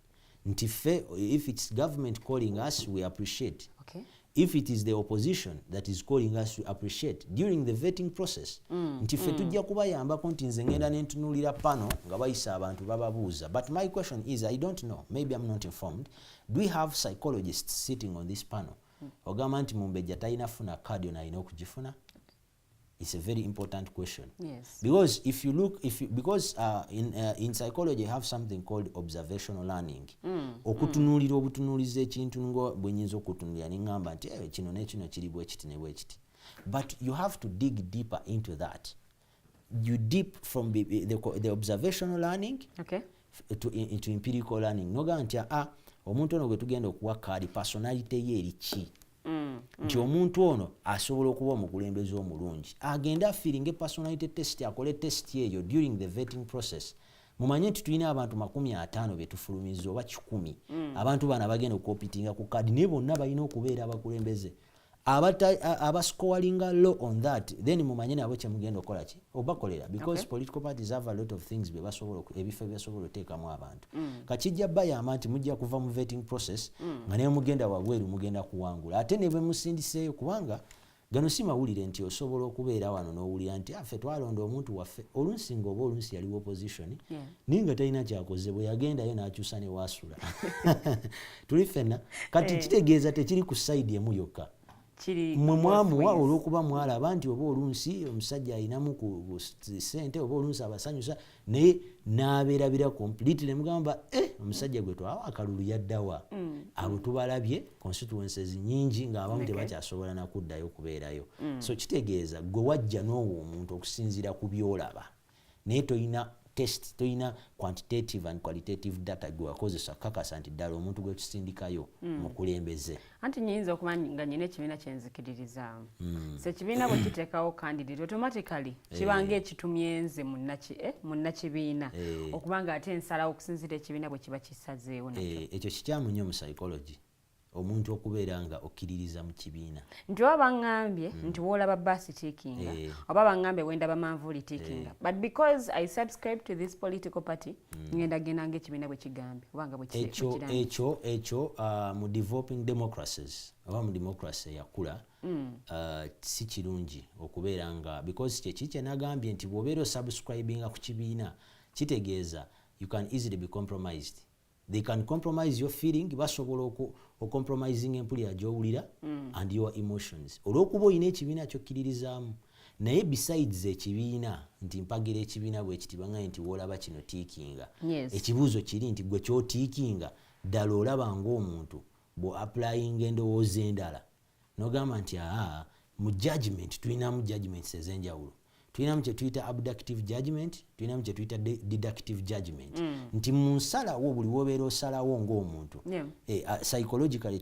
[SPEAKER 5] Ntife, if it's government calling us, we appreciate.
[SPEAKER 4] Okay.
[SPEAKER 5] If it is the opposition that is calling us, we appreciate. During the vetting process, ntife tujja kubayambako nti nze ngenda nentunuulira pano nga bayisa abantu bababuuza. But my question is, I don't know, maybe I'm not informed. Do we have psychologists sitting on this panel? Ogamba nti Mumbejja talina funa kadi ono alina okugifuna? It's a very important question.
[SPEAKER 4] Yes.
[SPEAKER 5] Because if you look, because in psychology you have something called observational learning. Okutunuulira obutunuuliza ekintu ngo bwenyinza okutunuulira n'engamba nti kino n'ekino kiri bwe kiti ne bwe kiti. But you have to dig deeper into that. You deep from the observational learning into empirical learning. Noga nti omuntu ono gwe tugenda okuwa kaadi personality ye eri ki? nti omuntu ono asobola okuba omukulembeze omulungi agenda feeling personality test akole test eyo during the vetting process. Mumanye nti tulina abantu 50 betufulumiza oba 100 abantu bana bagenda okukopitinga ku kadi ne bonna balina okubeera abakulembeze abascoringa low on that, then mumanye nabo kye mugenda okukola ki obakolera because political parties have a lot of things bebasobola ebifo byasobola oteekamu abantu kakijja bayamba nti mujja kuva mu vetting process nga ne mugenda wabweru mugenda kuwangula ate ne bemusindiseeyo kubanga gano si mawulire nti osobola okubeera wano n'owulira nti affe twalonda omuntu waffe olunsi ng'oba olunsi yaliwo opposition naye nga talina kyakoze bwe yagendayo n'akyusa ne waasula tuli ffenna kati kitegeeza tekiri ku side emu yokka mwe mwamuwa olw'okuba mwalaba nti oba olunsi omusajja alinamu ku ssente oba olunsi abasanyusa naye n'abeerabira completely ne mugamba omusajja gwe twawa akalulu yaddawa abo tubalabye constituencies nyingi ng'abamu tebakyasobola nakuddayo kubeerayo so kitegeeza gwe wajja n'owo omuntu okusinziira ku byolaba naye toyina test toyina quantitative and qualitative data gwe wakozesa kakasa nti ddala omuntu gwe tusindikayo mukulembeze
[SPEAKER 4] anti nyinza okuba nga nyina ekibiina kyenzikiririzaamu so ekibiina bwe kiteekawo candidate automatically kibanga ekitumyenze munnakibiina okuba nga ate ensalawo okusinziira ekibiina bwe kiba kisazeewo
[SPEAKER 5] ekyo kikyamu nnyo mu psychology omuntu okubeera nga okkiririza mu kibiina
[SPEAKER 4] nti oba baŋŋambye nti woolaba baasi tiikinga oba baŋŋambye wendaba manvuuli tiikinga but because I subscribe to this political party ngenda genda ng'ekibiina bwe kigambye obanga
[SPEAKER 5] ekyo mu developing democracies oba mu democracy eyakula si kirungi okubeera nga because kyeki kye nagambye nti bw'obeera osubscribinga ku kibiina kitegeeza you can easily be compromised. They can compromise your feeling basobola compromising empulira gy'owulira and your emotions olw'okuba olina ekibiina kyokkiririzaamu naye besides ekibiina nti mpagira ekibiina bwe kiti banganye nti woolaba kino tiikinga ekibuuzo kiri nti gwe kyotiikinga ddala olaba ng'omuntu bwe applying endowooza endala n'ogamba nti mu judgment tulinamu judgments ez'enjawulo tulinamu kye tuyita abductive judgment tulinamu kye tuyita deductive judgment nti mu nsalawo buli wobeera osalawo ng'omuntu psychologically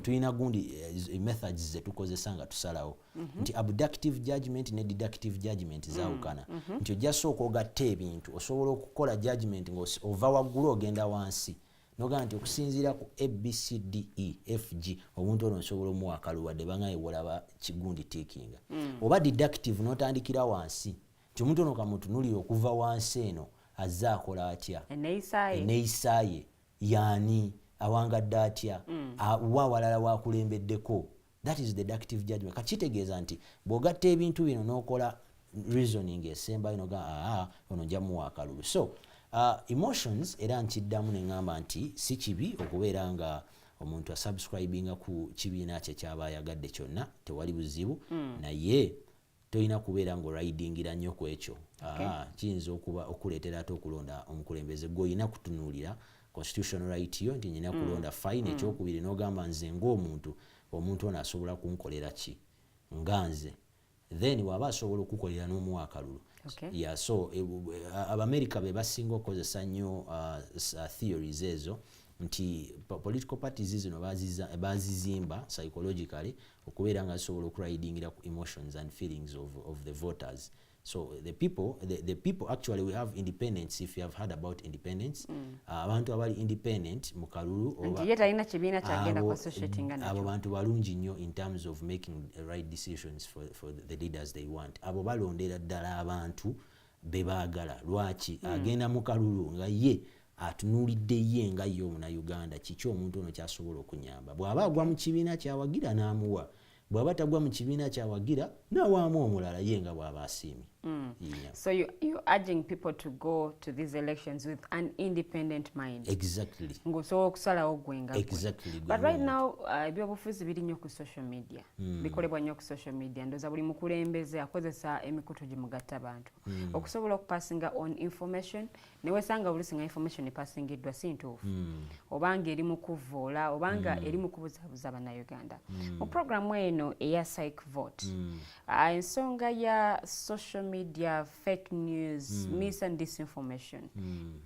[SPEAKER 5] tulina gundi methods zetukozesa nga tusalawo nti abductive judgment ne deductive judgment zaawukana nti ojja sooka ogatta ebintu osobola okukola judgment ng'ova waggulu ogenda wansi nogamba nti okusinziira ku ABCDEFG omuntu ono nsobola omuwa akalulu wadde bangaye wolaba kigundi tiikinga oba deductive n'otandikira wansi nti omuntu ono kamutunuulira okuva wansi eno azze akola atya enneeyisa ye yaani awangadde atya wa walala wakulembeddeko that is deductive judgment kakitegeeza nti bw'ogatta ebintu bino n'okola reasoning esembayo noga ono nja muwa akalulu so emotions era nkiddamu neŋŋamba nti si kibi okubeera nga omuntu asubscribinga ku kibiina kye kyaba ayagadde kyonna tewali buzibu naye tolina kubeera ng'oridingira nnyo ku ekyo kiyinza okuba okuleetera ate okulonda omukulembeze gw'olina kutunuulira constitutional right yo nti nyina kulonda fine ekyokubiri n'ogamba nze ng'omuntu omuntu ono asobola kunkolera ki nga nze then waba asobola okukolera n'omuwa akalulu so Abamerika be basinga okukozesa nnyo theories ezo nti political parties zino bazizimba psychologically okubeera nga zisobola okuridingira ku emotions and feelings of the voters. So the people actually we have independence. If you have heard about independence, abantu abali independent mu kalulu abo bantu balungi nnyo in terms of making right decisions for the leaders they want. Abo balondera ddala abantu bebaagala lwaki agenda mu kalulu nga ye atunuulidde ye nga ye omunnauganda kiki omuntu ono kyasobola okunyamba bw'aba agwa mu kibiina kyawagira n'amuwa bw'aba tagwa mu kibiina kyawagira n'awaamu omulala ye nga bw'aba asiimye.
[SPEAKER 4] So you're urging people to go to these elections with an independent mind.
[SPEAKER 5] Exactly.
[SPEAKER 4] Ngosobola okusalawo gwenga.
[SPEAKER 5] Exactly.
[SPEAKER 4] But right now ebyobufuzi biri nnyo ku social media. Bikolebwa nnyo ku social media. Ndoza buli mukulembeze akozesa emikutu gimugatta abantu. Okusobola okupassinga on information newesanga oluusi nga information epassingiddwa si ntuufu. Obanga eri mu kuvoola obanga eri mu kubuzaabuza bannayuganda. Mu programu eno eya psych vote ensonga ya social media media, fake news, mis and disinformation.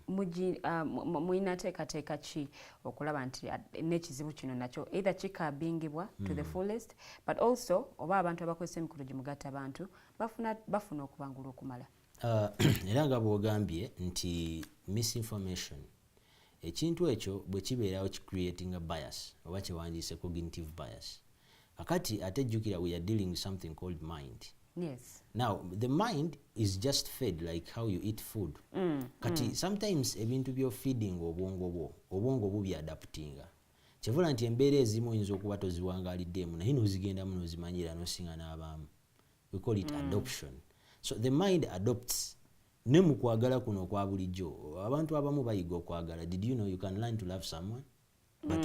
[SPEAKER 4] Muina teekateeka ki okulaba nti n'ekizibu kino nakyo either kikaabingibwa to the fullest, but also oba abantu abakozesa emikolo gye mugatta abantu bafuna okubangula okumala.
[SPEAKER 5] Era nga bw'ogambye nti misinformation ekintu ekyo bwe kibeerawo creating a bias oba kyewandiise cognitive bias. Akati ate jjukira we are dealing with something called mind.
[SPEAKER 4] Yes.
[SPEAKER 5] Now the mind is just fed like how you eat food. Kati sometimes ebintu byo feeding obwongo bubyadaptinga. Kyevula nti embeera ezimu oyinza okuba toziwangaaliddemu naye n'ozigendamu n'ozimanyira n'osinga n'abaamu. We call it adoption. So the mind adopts. Ne mu kwagala kuno kwa bulijjo abantu abamu bayiga okwagala. Did you know you can learn to love someone but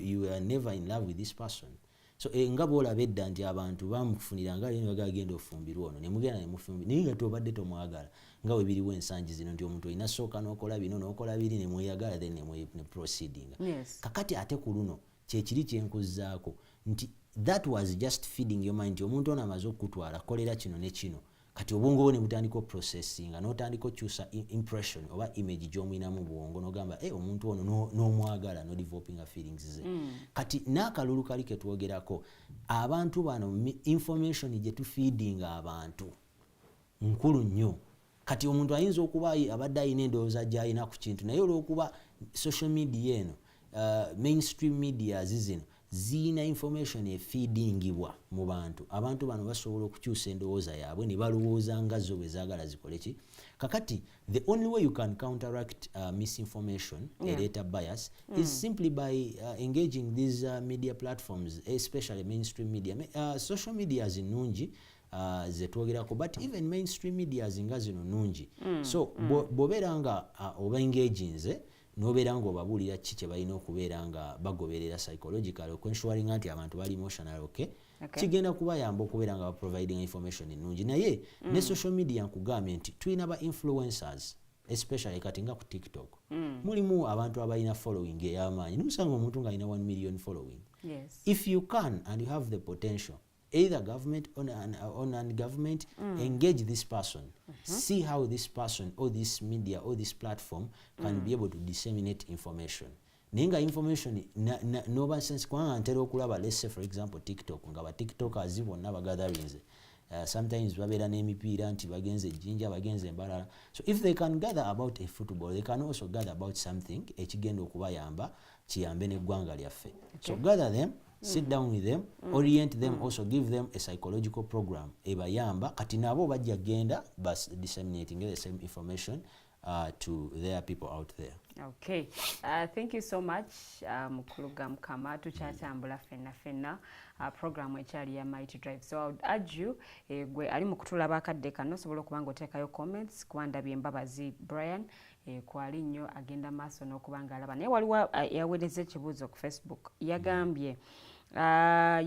[SPEAKER 5] you are never in love with this person? So nga bw'olaba edda nti abantu bamukufunira nga lino bagagenda ofumbirwa ono ne mugenda ne mufumbira naye nga tobadde tomwagala nga we biriwo ensangi zino nti omuntu olina sooka n'okola bino n'okola biri ne mweyagala then ne proceeding.
[SPEAKER 4] Yes.
[SPEAKER 5] Kakati ate ku luno kyekiri kyenkuzzaako nti that was just feeding your mind. Omuntu ono amaze okutwala kolera kino ne kino kati obwongo bwo ne butandika processing n'otandika okyusa impression oba image gy'omwinamu bwongo n'ogamba omuntu ono n'omwagala no developing feelings ze. Kati n'akalulu kali ke twogerako abantu bano information gye tufeedinga abantu nkulu nnyo. Kati omuntu ayinza okuba abadde ayina endowooza gy'ayina ku kintu naye olw'okuba social media eno mainstream media zino zina information efeedingibwa mu bantu. Abantu bano basobola okukyusa endowooza yaabwe ne balowooza nga zo bwe zaagala zikole ki. Kakati the only way you can counteract misinformation, a data bias, is simply by engaging these media platforms, especially mainstream media. Social media zinungi zetwogerako, but even mainstream media zinga zino nungi. So bw'obeera nga oba engaginze nobeera nga obabuulira ki kye balina okubeera nga bagoberera psychological okwensuaringa nti abantu bali emotional kigenda kubayamba okubeera nga baproviding information ennungi. Naye ne social media nkugambye nti tulina ba influencers especially kati nga ku TikTok mulimu abantu abalina following ey'amaanyi n'osanga omuntu ng'alina 1 million following.
[SPEAKER 4] Yes.
[SPEAKER 5] If you can and you have the potential, either government or non-government, engage this person, see how this person or this media or this platform can be able to disseminate information. Ninga information no sense kwa ntera okulaba, let's say for example TikTok nga ba TikTokers bonna bagatherings sometimes babeera n'emipiira nti bagenze ejiyinza bagenze embalala. So if they can gather about a football, they can also gather about something ekigenda okubayamba kiyambe n'eggwanga lyaffe. So gather them, sit down with them, orient them, also give them a psychological program ebayamba kati nabo bajja genda bas disseminating the same information to their people out there.
[SPEAKER 4] Okay, thank you so much Mukulu Gamukama. Tukyatambula fenna program ekyali ya Mighty Drive. So I would urge you gwe ali mu kutulaba akadde kano osobola okuba ng'oteekayo comments kuwandabye Mbabazi Brian kwali nnyo agenda maaso n'okubanga alaba naye waliwo yaweereza ekibuuzo ku Facebook yagambye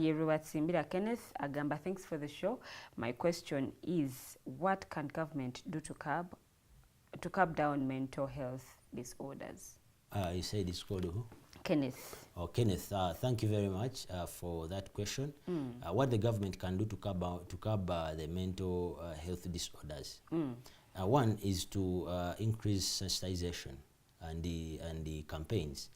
[SPEAKER 4] Yerubatsimbira Kenneth agamba thanks for the show. My question is what can government do to curb down mental health disorders?
[SPEAKER 5] You said it's called who?
[SPEAKER 4] Kenneth.
[SPEAKER 5] Oh, Kenneth, thank you very much for that question. What the government can do to curb the mental health disorders. One is to increase sensitization and the campaigns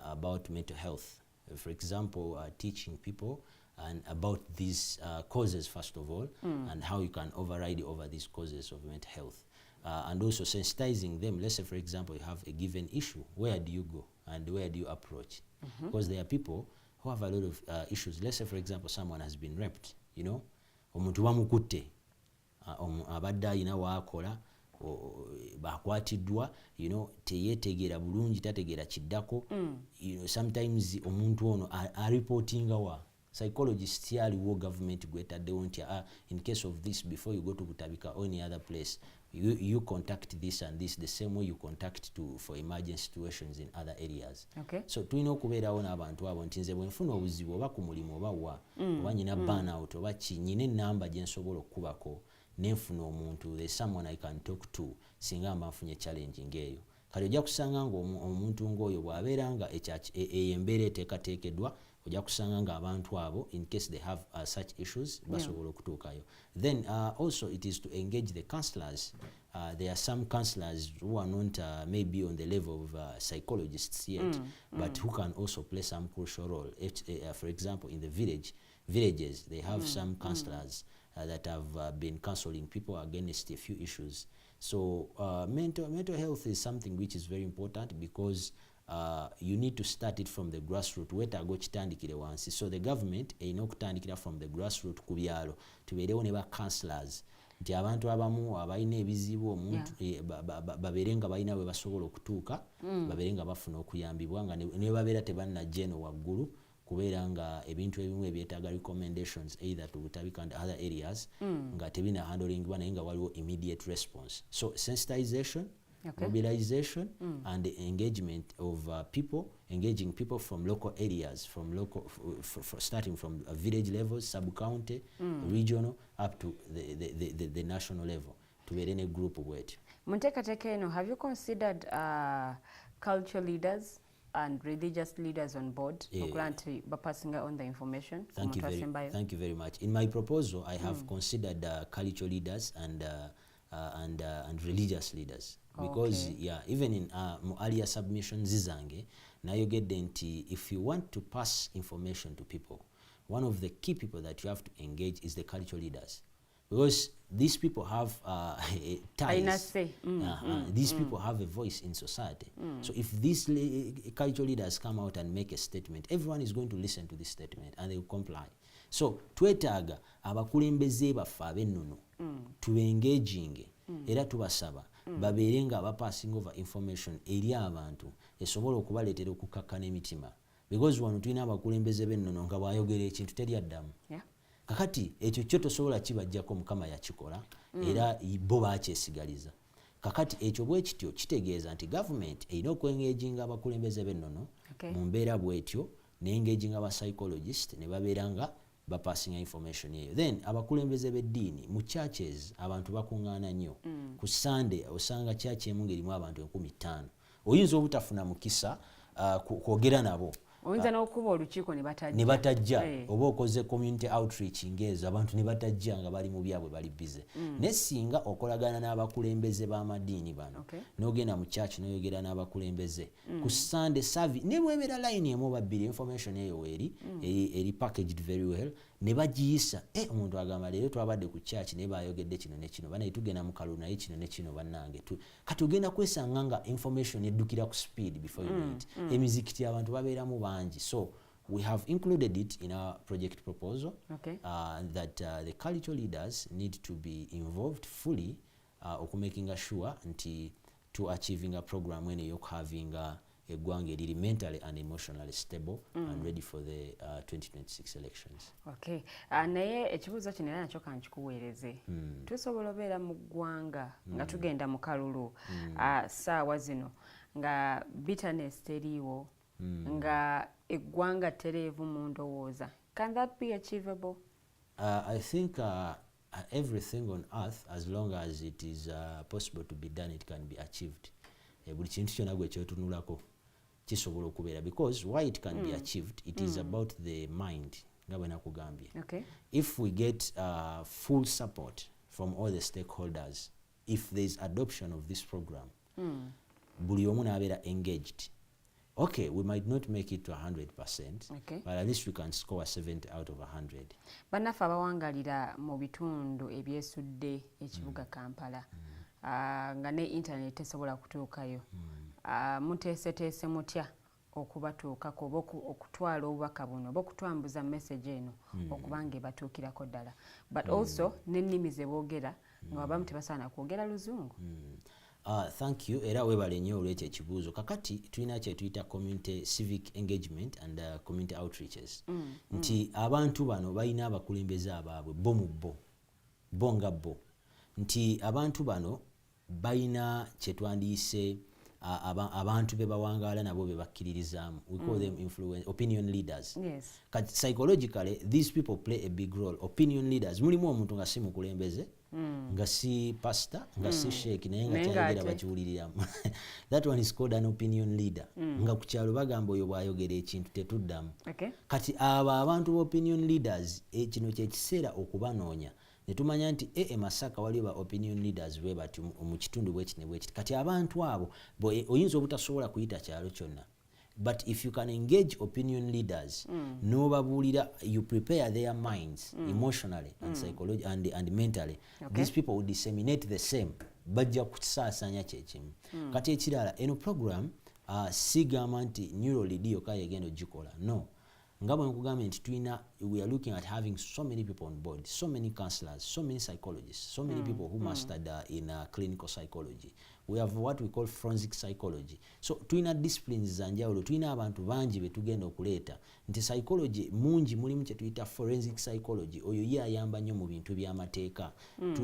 [SPEAKER 5] about mental health. For example, teaching people and about these causes first of all, and how you can override over these causes of mental health. And also sensitizing them. Let's say, for example, you have a given issue. Where do you go and where do you approach? Because there are people who have a lot of issues. Let's say, for example, someone has been raped, you know, omuntu bamukutte abadde alina waakola bakwatiddwa, you know, teyeetegeera bulungi tategeera kiddako. You know, sometimes omuntu ono reportinga wa psychologist yaliwo government gwetaddewo nti in case of this, before you go to Butabika or any other place, you contact this and this the same way you contact for emergency situations in other areas. So tulina okubeerawo n'abantu abo nti nze bwe nfuna obuzibu oba ku mulimu oba wa oba nyina burnout oba ki nyina ennamba gye nsobola okukubako nenfuna omuntu, there's someone I can talk to singa mba nfunye challenge ng'eyo. Kale ojja kusanga nga omuntu ng'oyo bw'abeera nga eyo embeera eteekateekeddwa ojja kusanga nga abantu abo in case they have such issues basobola okutuukayo. Then also it is to engage the counselors. There are some counselors who are not maybe on the level of psychologists yet, but who can also play some crucial role. For example, in the villages, they have some counselors that have been counseling people against a few issues. So mental health is something which is very important because you need to start it from the grassroots. Wetaaga okitandikire wansi. So the government erina okutandikira from the grassroots ku byalo. Tubeerewo ne ba counselors. Nti abantu abamu abalina ebizibu omuntu babeere nga balina we basobola okutuuka, babeere nga bafuna okuyambibwa nga ne babeera tebannajja eno waggulu kubeera nga ebintu ebimu ebyetaaga recommendations either to Butabika and other areas nga tebina handlingibwa naye nga waliwo immediate response. So sensitization, mobilization and the engagement of people, engaging people from local areas, from local, starting from village levels, sub-county, regional, up to the national level, to be in a group of it.
[SPEAKER 4] Munteekateeka eno, have you considered cultural leaders and religious leaders on board? Passing on the information.
[SPEAKER 5] Thank you very much. In my proposal, I have considered cultural leaders and religious leaders. Because even in earlier submissions zizange nayogedde nti if you want to pass information to people, one of the key people that you have to engage is the cultural leaders, because these people have ties. These people have a voice in society. So if these cultural leaders come out and make a statement, everyone is going to listen to this statement and they will comply. So twetaaga abakulembeze baffe ab'ennono tubengaginge era tubasaba babeere nga passing over information eri abantu esobola okubaleetera okukakkana emitima, because wano tulina abakulembeze b'ennono nga bw'ayogera ekintu teri addamu. Kakati ekyo kyo tosobola kibajjako Mukama yakikola era bo bakyesigaliza. Kakati ekyo bwe kityo kitegeeza nti government erina okwengaginga abakulembeze b'ennono mu mbeera bw'etyo, ne-engaginga aba psychologist ne babeera nga passing information eyo. Then abakulembeze b'eddiini mu churches abantu bakuŋŋaana nnyo. Ku Sunday osanga church emu ng'erimu abantu 50,000. Oyinza obutafuna mukisa kwogera nabo.
[SPEAKER 4] Oyinza n'okuba olukiiko
[SPEAKER 5] ne batajja oba okoze community outreach ng'ezo abantu ne batajja nga bali mu byabwe bali bize. Ne singa okolagana n'abakulembeze b'amadiini bano n'ogenda mu church n'oyogera n'abakulembeze ku Sunday service ne bwebera line emu oba bbiri information eyo eri packaged very well ne bagiyisa omuntu agamba leero twabadde ku church ne bayogedde kino ne kino banaye tugenda mu kalulu naye kino ne kino bannange kati ogenda kwesanga nga information eddukira ku speed before you know it. Emizikiti abantu babeeramu bangi. So we have included it in our project proposal that the cultural leaders need to be involved fully making sure nti to achieving a program when you're having eggwanga eriri mentally and emotionally stable and ready for the 2026 elections.
[SPEAKER 4] Naye ekibuuzo kino era nakyo kankikuweereze. Tusobola obeera mu ggwanga nga tugenda mu kalulu ssaawa zino nga bitterness teriiwo, nga eggwanga tereevu mu ndowooza. Can that be achievable?
[SPEAKER 5] I think everything on earth, as long as it is possible to be done, it can be achieved. Buli kintu kyonna gwe kyotunulako kisobola okubeera, because why it can be achieved, it is about the mind nga bwe nakugambye. If we get full support from all the stakeholders, if there is adoption of this program, buli omu n'abeera engaged, we might not make it to 100%, but at least we can score 70 out of 100.
[SPEAKER 4] Bannaffe abawangalira mu bitundu ebyesudde ekibuga Kampala nga ne internet tesobola kutuukayo, muteeseteese mutya okubatuukako oba okutwala obubaka buno oba okutwambuza message eno okubanga ebatuukirako ddala, but also n'ennimi ze boogera nga abamu tebasaana kwogera Luzungu.
[SPEAKER 5] Thank you. Era webale nnyo olw'ekyo ekibuuzo. Kakati tulina kye tuyita community civic engagement and community outreaches. Nti abantu bano balina abakulembeze abaabwe bo mu bo nga bo. Nti abantu bano balina kye twandiyise abantu be bawangaala nabo be bakkiririzaamu. We call them opinion leaders. Kati psychologically these people play a big role. Opinion leaders mulimu omuntu nga si mukulembeze nga si pastor nga si sheikh naye nga kyayogera bakiwuliriramu. That one is called an opinion leader. Nga ku kyalo bagamba oyo bw'ayogera ekintu tetuddamu. Kati abo abantu ba opinion leaders kino kye kiseera okubanoonya ne tumanya nti Masaka waliwo ba opinion leaders bwe bati mu kitundu bwekiti ne bwekiti. Kati abantu abo oyinza obutasobola kuyita kyalo kyonna. But if you can engage opinion leaders, nobabuulira, you prepare their minds emotionally and psychologically and mentally. These people will disseminate the same. Bajja kukisaasanya kyekimu. Kati ekirala eno program sigamba nti neural lead yokka yegenda ogikola. No. Nga bwe nkugambye nti we are looking at having so many people on board, so many counselors, so many psychologists, so many people who mastered in clinical psychology. We have what we call forensic psychology. So tuina disciplines za njawulo, tuina abantu bangi betugenda okuleeta nti psychology mungi mulimu kye tuyita forensic psychology. Oyo ye ayamba nnyo mu bintu by'amateeka.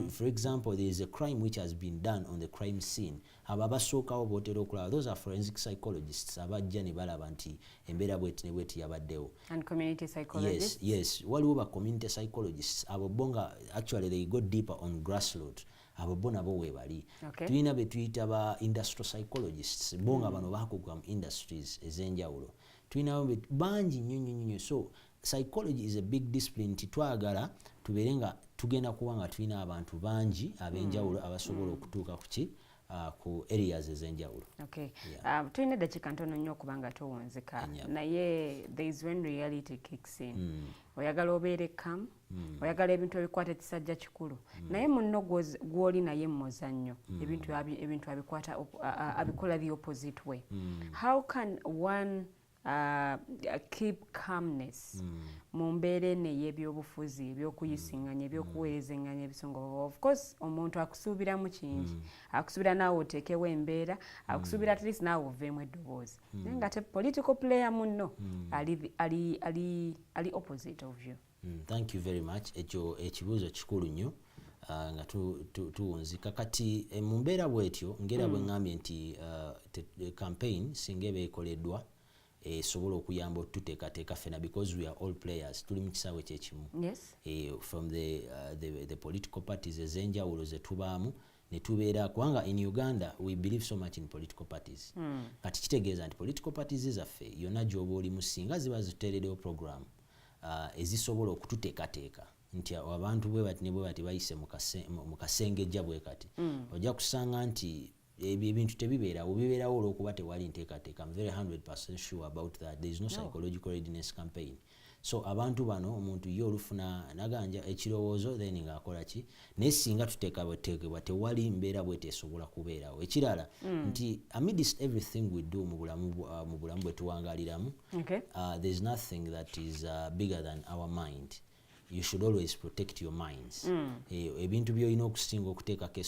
[SPEAKER 5] For example, there is a crime which has been done on the crime scene. Abo abasookawo bootera okulaba, those are forensic psychologists abajja ne balaba nti embeera bweti ne bweti yabaddewo.
[SPEAKER 4] And community psychologists?
[SPEAKER 5] Yes. Waliwo ba community psychologists. Abo bonga actually they go deeper on grassroots. Abo bona bo webali. Tulina be tuyita ba industrial psychologists. Bonga bano bakuguka mu industries ezenjawulo. Tulina bangi nnyo. So psychology is a big discipline. Twagala tubeere nga tugenda kuba nga tulina abantu bangi ab'enjawulo abasobola okutuuka ku areas ezenjawulo.
[SPEAKER 4] Tulina eddakiika ntono nnyo okubanga tuwunzika naye there is when reality kicks in. Oyagala obeere calm, oyagala ebintu ebikwata ekisajja kikulu, naye munno gw'oli naye mu muzannyo ebintu abikwata abikola the opposite way. How can one keep calmness mu mbeera eno ey'ebyobufuzi, ebyokuyisinganya, ebyokuweerezenganya ebisonga? Of course omuntu akusuubiramu kingi, akusuubira naawe oteekewo embeera, akusuubira at least naawe oveemu eddoboozi, naye nga te political player munno ali opposite of you.
[SPEAKER 5] Thank you very much. Ekyo ekibuuzo kikulu nnyo nga tuwunzika. Kati mu mbeera bwetyo ngera bwe ngambye nti campaign singa eba ekoleddwa esobola okuyamba otuteekateeka ffena because we are all players, tuli mu kisaawe kyekimu. From the political parties ezenjawulo ze tubaamu ne tubeera, kubanga in Uganda we believe so much in political parties. Kati kitegeeza nti political parties zaffe yonna gy'oba olimu singa ziba zituteereddewo program ezisobola okututeekateeka nti abantu bwe bati ne bwe bati bayise mu kasengejja bwe kati, ojja kusanga nti ebintu tebibeerawo, bibeerawo olw'okuba tewali nteekateeka. I'm very 100% sure about that. There is no psychological readiness campaign. So abantu bano omuntu ye olufuna naganja ekirowoozo then ng'akola ki, naye singa tuteekebwa tewali mbeera bwe tesobola kubeerawo. Ekirala nti amidst everything we do mu bulamu bwe tuwangaaliramu, there is nothing that is bigger than our mind. You should always protect your minds. Ebintu by'olina okusinga okuteekako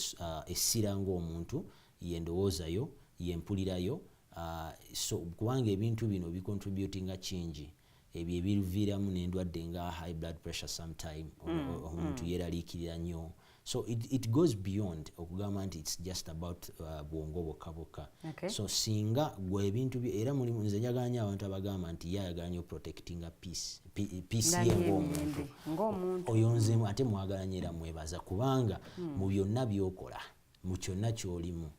[SPEAKER 5] essira ng'omuntu yendowoozayo, yempulirayo, so kubanga ebintu bino bicontributinga kingi. Ebyo ebiviiramu n'endwadde nga high blood pressure sometime, omuntu yeeraliikirira nnyo. So it goes beyond okugamba nti it's just about bwongo bwokka. So singa gwe ebintu era mulimu, nze njagala nnyo abantu abagamba nti yayagala nnyo protectinga peace ye ng'omuntu oyonzemu ate mwagala nnyo era mwebaza, kubanga mu byonna by'okola, mu kyonna ky'olimu,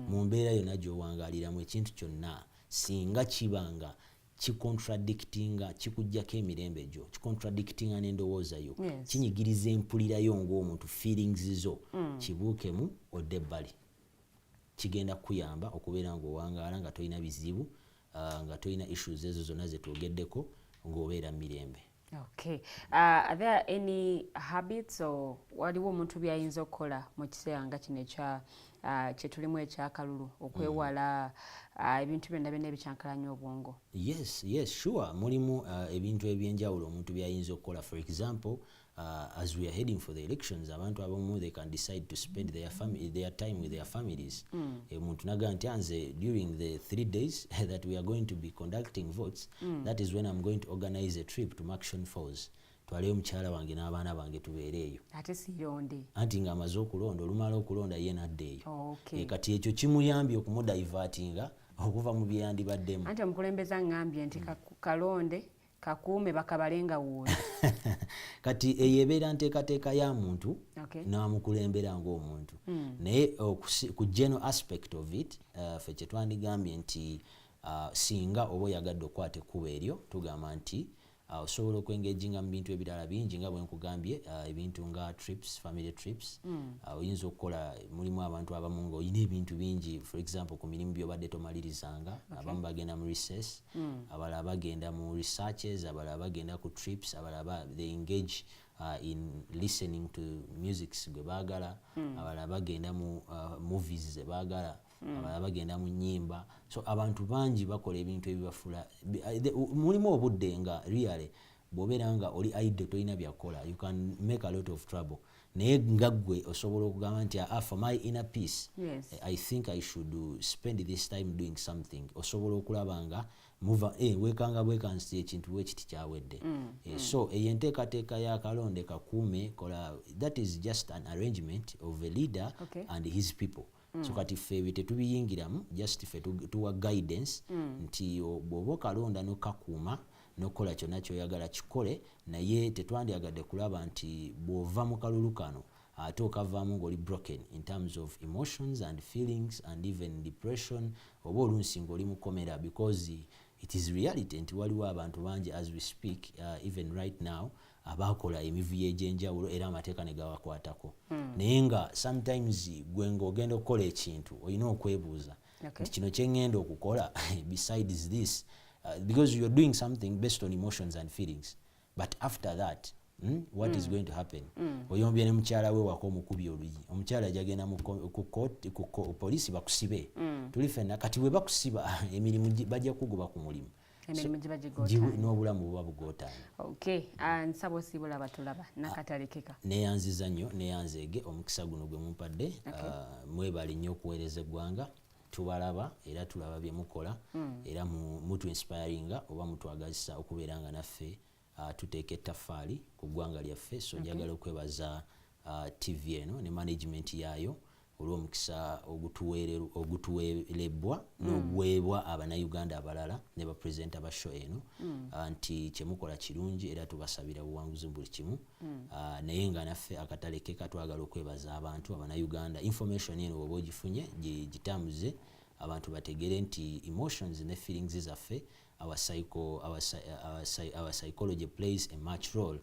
[SPEAKER 5] mu mbeera yonna gy'owangaaliramu, ekintu kyonna singa kibanga kikontradictinga, kikujjako emirembe gyo, kikontradictinga n'endowooza yo, kinyigiriza empulirayo ng'omuntu, feelings zo, kibuukemu odde ebbali. Kigenda kuyamba okubeera ng'owangaala nga tolina bizibu, nga tolina issues ezo zonna ze twogeddeko, ng'obeera mirembe.
[SPEAKER 4] Are there any habits or waliwo omuntu byayinza okukola mu kiseera nga kino kye tulimu ekya kalulu okwewala ebintu byonna byonna ebikyankalanya obwongo?
[SPEAKER 5] Yes, sure. Mulimu ebintu ebyenjawulo omuntu byayinza okukola. For example, as we are heading for the elections, abantu abamu they can decide to spend their time with their families. Omuntu naga nti anze during the 3 days that we are going to be conducting votes, that is when I'm going to organize a trip to Action Falls. Twaleyo mukyala wange n'abaana bange tubeereeyo.
[SPEAKER 4] Ate sironde.
[SPEAKER 5] Anti ng'amaze okulonda, olumala okulonda ye n'addeeyo. Kati ekyo kimuyambye okumudivertinga okuva mu bye yandibaddemu.
[SPEAKER 4] Anti omukulembeze aŋŋambye nti kalonde kakuume bakabalenga wuuyo.
[SPEAKER 5] Kati eyebeera nteekateeka ya muntu
[SPEAKER 4] Okay.
[SPEAKER 5] n'amukulembera ng'omuntu. Naye ku general aspect of it, ffe kye twandigambye nti singa oba oyagadde okukwata ekkubo eryo tugamba nti osobola okwengeginga mu bintu ebirala bingi nga bwe nkugambye, ebintu nga trips, family trips. Oyinza okukola, mulimu abantu abamu ng'olina ebintu bingi, for example ku mirimu by'obadde tomalirizanga. Abamu bagenda mu recess, abalala bagenda mu researches, abalala bagenda ku trips, abalala they engage in listening to musics gwe baagala, abalala bagenda mu movies ze baagala, abalala bagenda mu nnyimba. So abantu bangi bakola ebintu ebibafula, mulimu obudde nga really bw'obeera nga oli idle tolina byakola, you can make a lot of trouble. Naye nga ggwe osobola okugamba nti for my inner peace,
[SPEAKER 4] Yes.
[SPEAKER 5] I think I should spend this time doing something. Osobola okulaba nga weekanga bwekansi ekintu bwekiti kyawedde. So eyo enteekateeka y'akalonde kakuume kola, that is just an arrangement of a leader and his people. So kati ffe ebyo tetubiyingiramu, just ffe tuwa guidance nti bw'oba okalonda n'okakuuma n'okola kyonna ky'oyagala kikole, naye tetwandyagadde kulaba nti bw'ova mu kalulu kano ate okavaamu ng'oli broken in terms of emotions and feelings and even depression, oba oluusi ng'oli mukomera, because it is reality nti waliwo abantu bangi as we speak, even right now, abakola emivuyo egy'enjawulo era amateeka ne gabakwatako. Naye nga sometimes gwe ng'ogenda okukola ekintu olina okwebuuza nti kino kye ŋŋenda okukola besides this, because you're doing something based on emotions and feelings, but after that what is going to happen? Oyombye ne mukyala we wako omukubye oluyi, omukyala jagenda ku poliisi bakusibe. Tuli ffenna kati bwe bakusiba emirimu bajja kugoba ku mulimu,
[SPEAKER 4] emirimu giba gigoota
[SPEAKER 5] n'obulamu buba bugootaanye.
[SPEAKER 4] Okay, nsaba osiibula batulaba nakatalekeka.
[SPEAKER 5] Neyanziza nnyo, neyanzeege omukisa guno gwe mumpadde. Mwebale nnyo okuweereza eggwanga, tubalaba era tulaba bye mukola, era mutu inspiringa oba mutwagazisa okubeera nga naffe tuteeka ettaffaali ku ggwanga lyaffe. So njagala okwebaza TV eno ne management yaayo olw'omukisa ogutuweerebbwa n'ogwebwa abannaUganda abalala ne bapresenta ba show eno, nti kyemukola kirungi era tubasabira buwanguzi buli kimu. Naye nga naffe akatalekeka twagala okwebaza abantu abannaUganda. Information eno bw'oba ogifunye gitambuze abantu bategere nti emotions ne feelings zaffe, our psychology plays a much role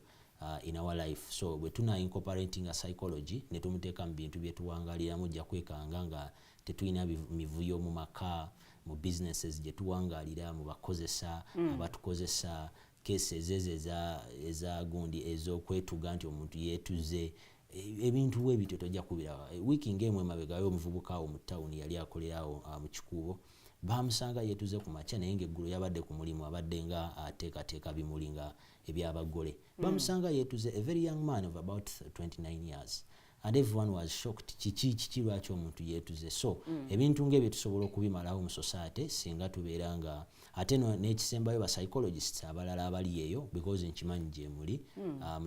[SPEAKER 5] in our life. So bwe tuna incorporating a psychology ne tumuteeka mu bintu bye tuwangaliramu, ojja kwekanga nga tetulina mivuyo mu maka, mu businesses gye tuwangalira, mu bakozesa abatukozesa, cases ezo eza gundi ez'okwetuga nti omuntu yeetuze, ebintu bwe bityo tojja kubirawa. Wiiki ng'emwe emabega omuvubuka awo mu ttawuni yali akolerawo mu kikuubo, bamusanga yeetuze ku makya naye ng'eggulu yabadde ku mulimu, abadde nga ateekateeka bimuli nga ebyabagole. Bamusanga yeetuze, a very young man of about 29 years, and everyone was shocked. Kiki lwaki omuntu yeetuze? So ebintu ng'ebyo tusobola okubimalawo mu society singa tubeera nga ate n'ekisembayo ba psychologists abalala abali eyo, because nkimanyi gye muli,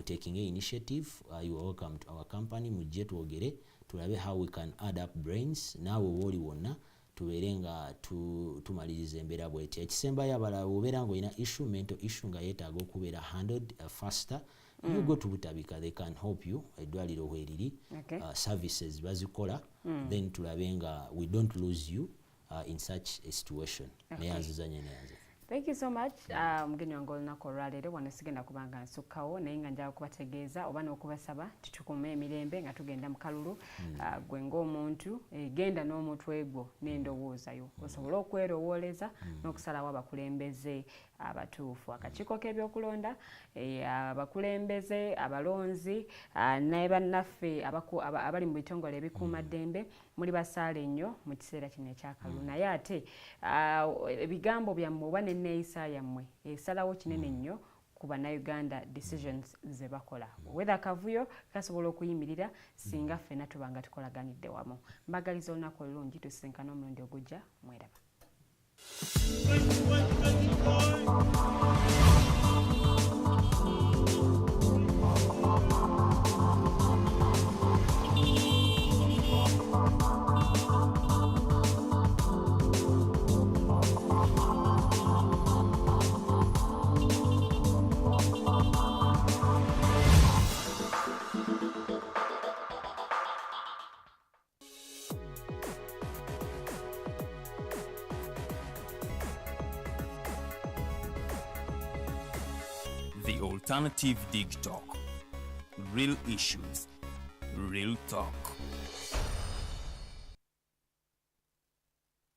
[SPEAKER 5] taking a initiative. You are welcome to our company. Mujje twogere tulabe how we can add up brains. Naawe wooli wonna tubeere nga tumaliriza embeera bw'eti. Ekisembayo abalala obeera ng'olina issue, mental issue nga yeetaaga okubeera handled faster, you go to Butabika, they can help you. Eddwaliro weeriri, services bazikola, then tulabe nga we don't lose you in such a situation. Neyanziza nnyo neyanziza.
[SPEAKER 4] Thank you so much. Mugeni wange olunaku olwaleero wano sigenda kubanga nsukkawo, naye nga njala kubategeeza oba n'okubasaba tutukume emirembe nga tugenda mu kalulu. Gwe ng'omuntu genda n'omutwe gwo n'endowooza yo osobola okwerowooleza n'okusalawo abakulembeze abatuufu. Akakiiko k'ebyokulonda, abakulembeze, abalonzi, naye bannaffe abali mu bitongole ebikuumaddembe, muli basaale nnyo mu kiseera kino ekyakalulu. Naye ate ebigambo byammwe oba n'enneeyisa yammwe esalawo kinene nnyo ku bannaUganda decisions ze bakola. Whether kavuyo kasobola okuyimirira singa ffenna tuba nga tukolaganidde wamu. Mbagaliza olunaku olulungi, tusinkana omulundi ogujja. Mweraba.
[SPEAKER 6] The Alternative Dig Talk. Real issues, real talk.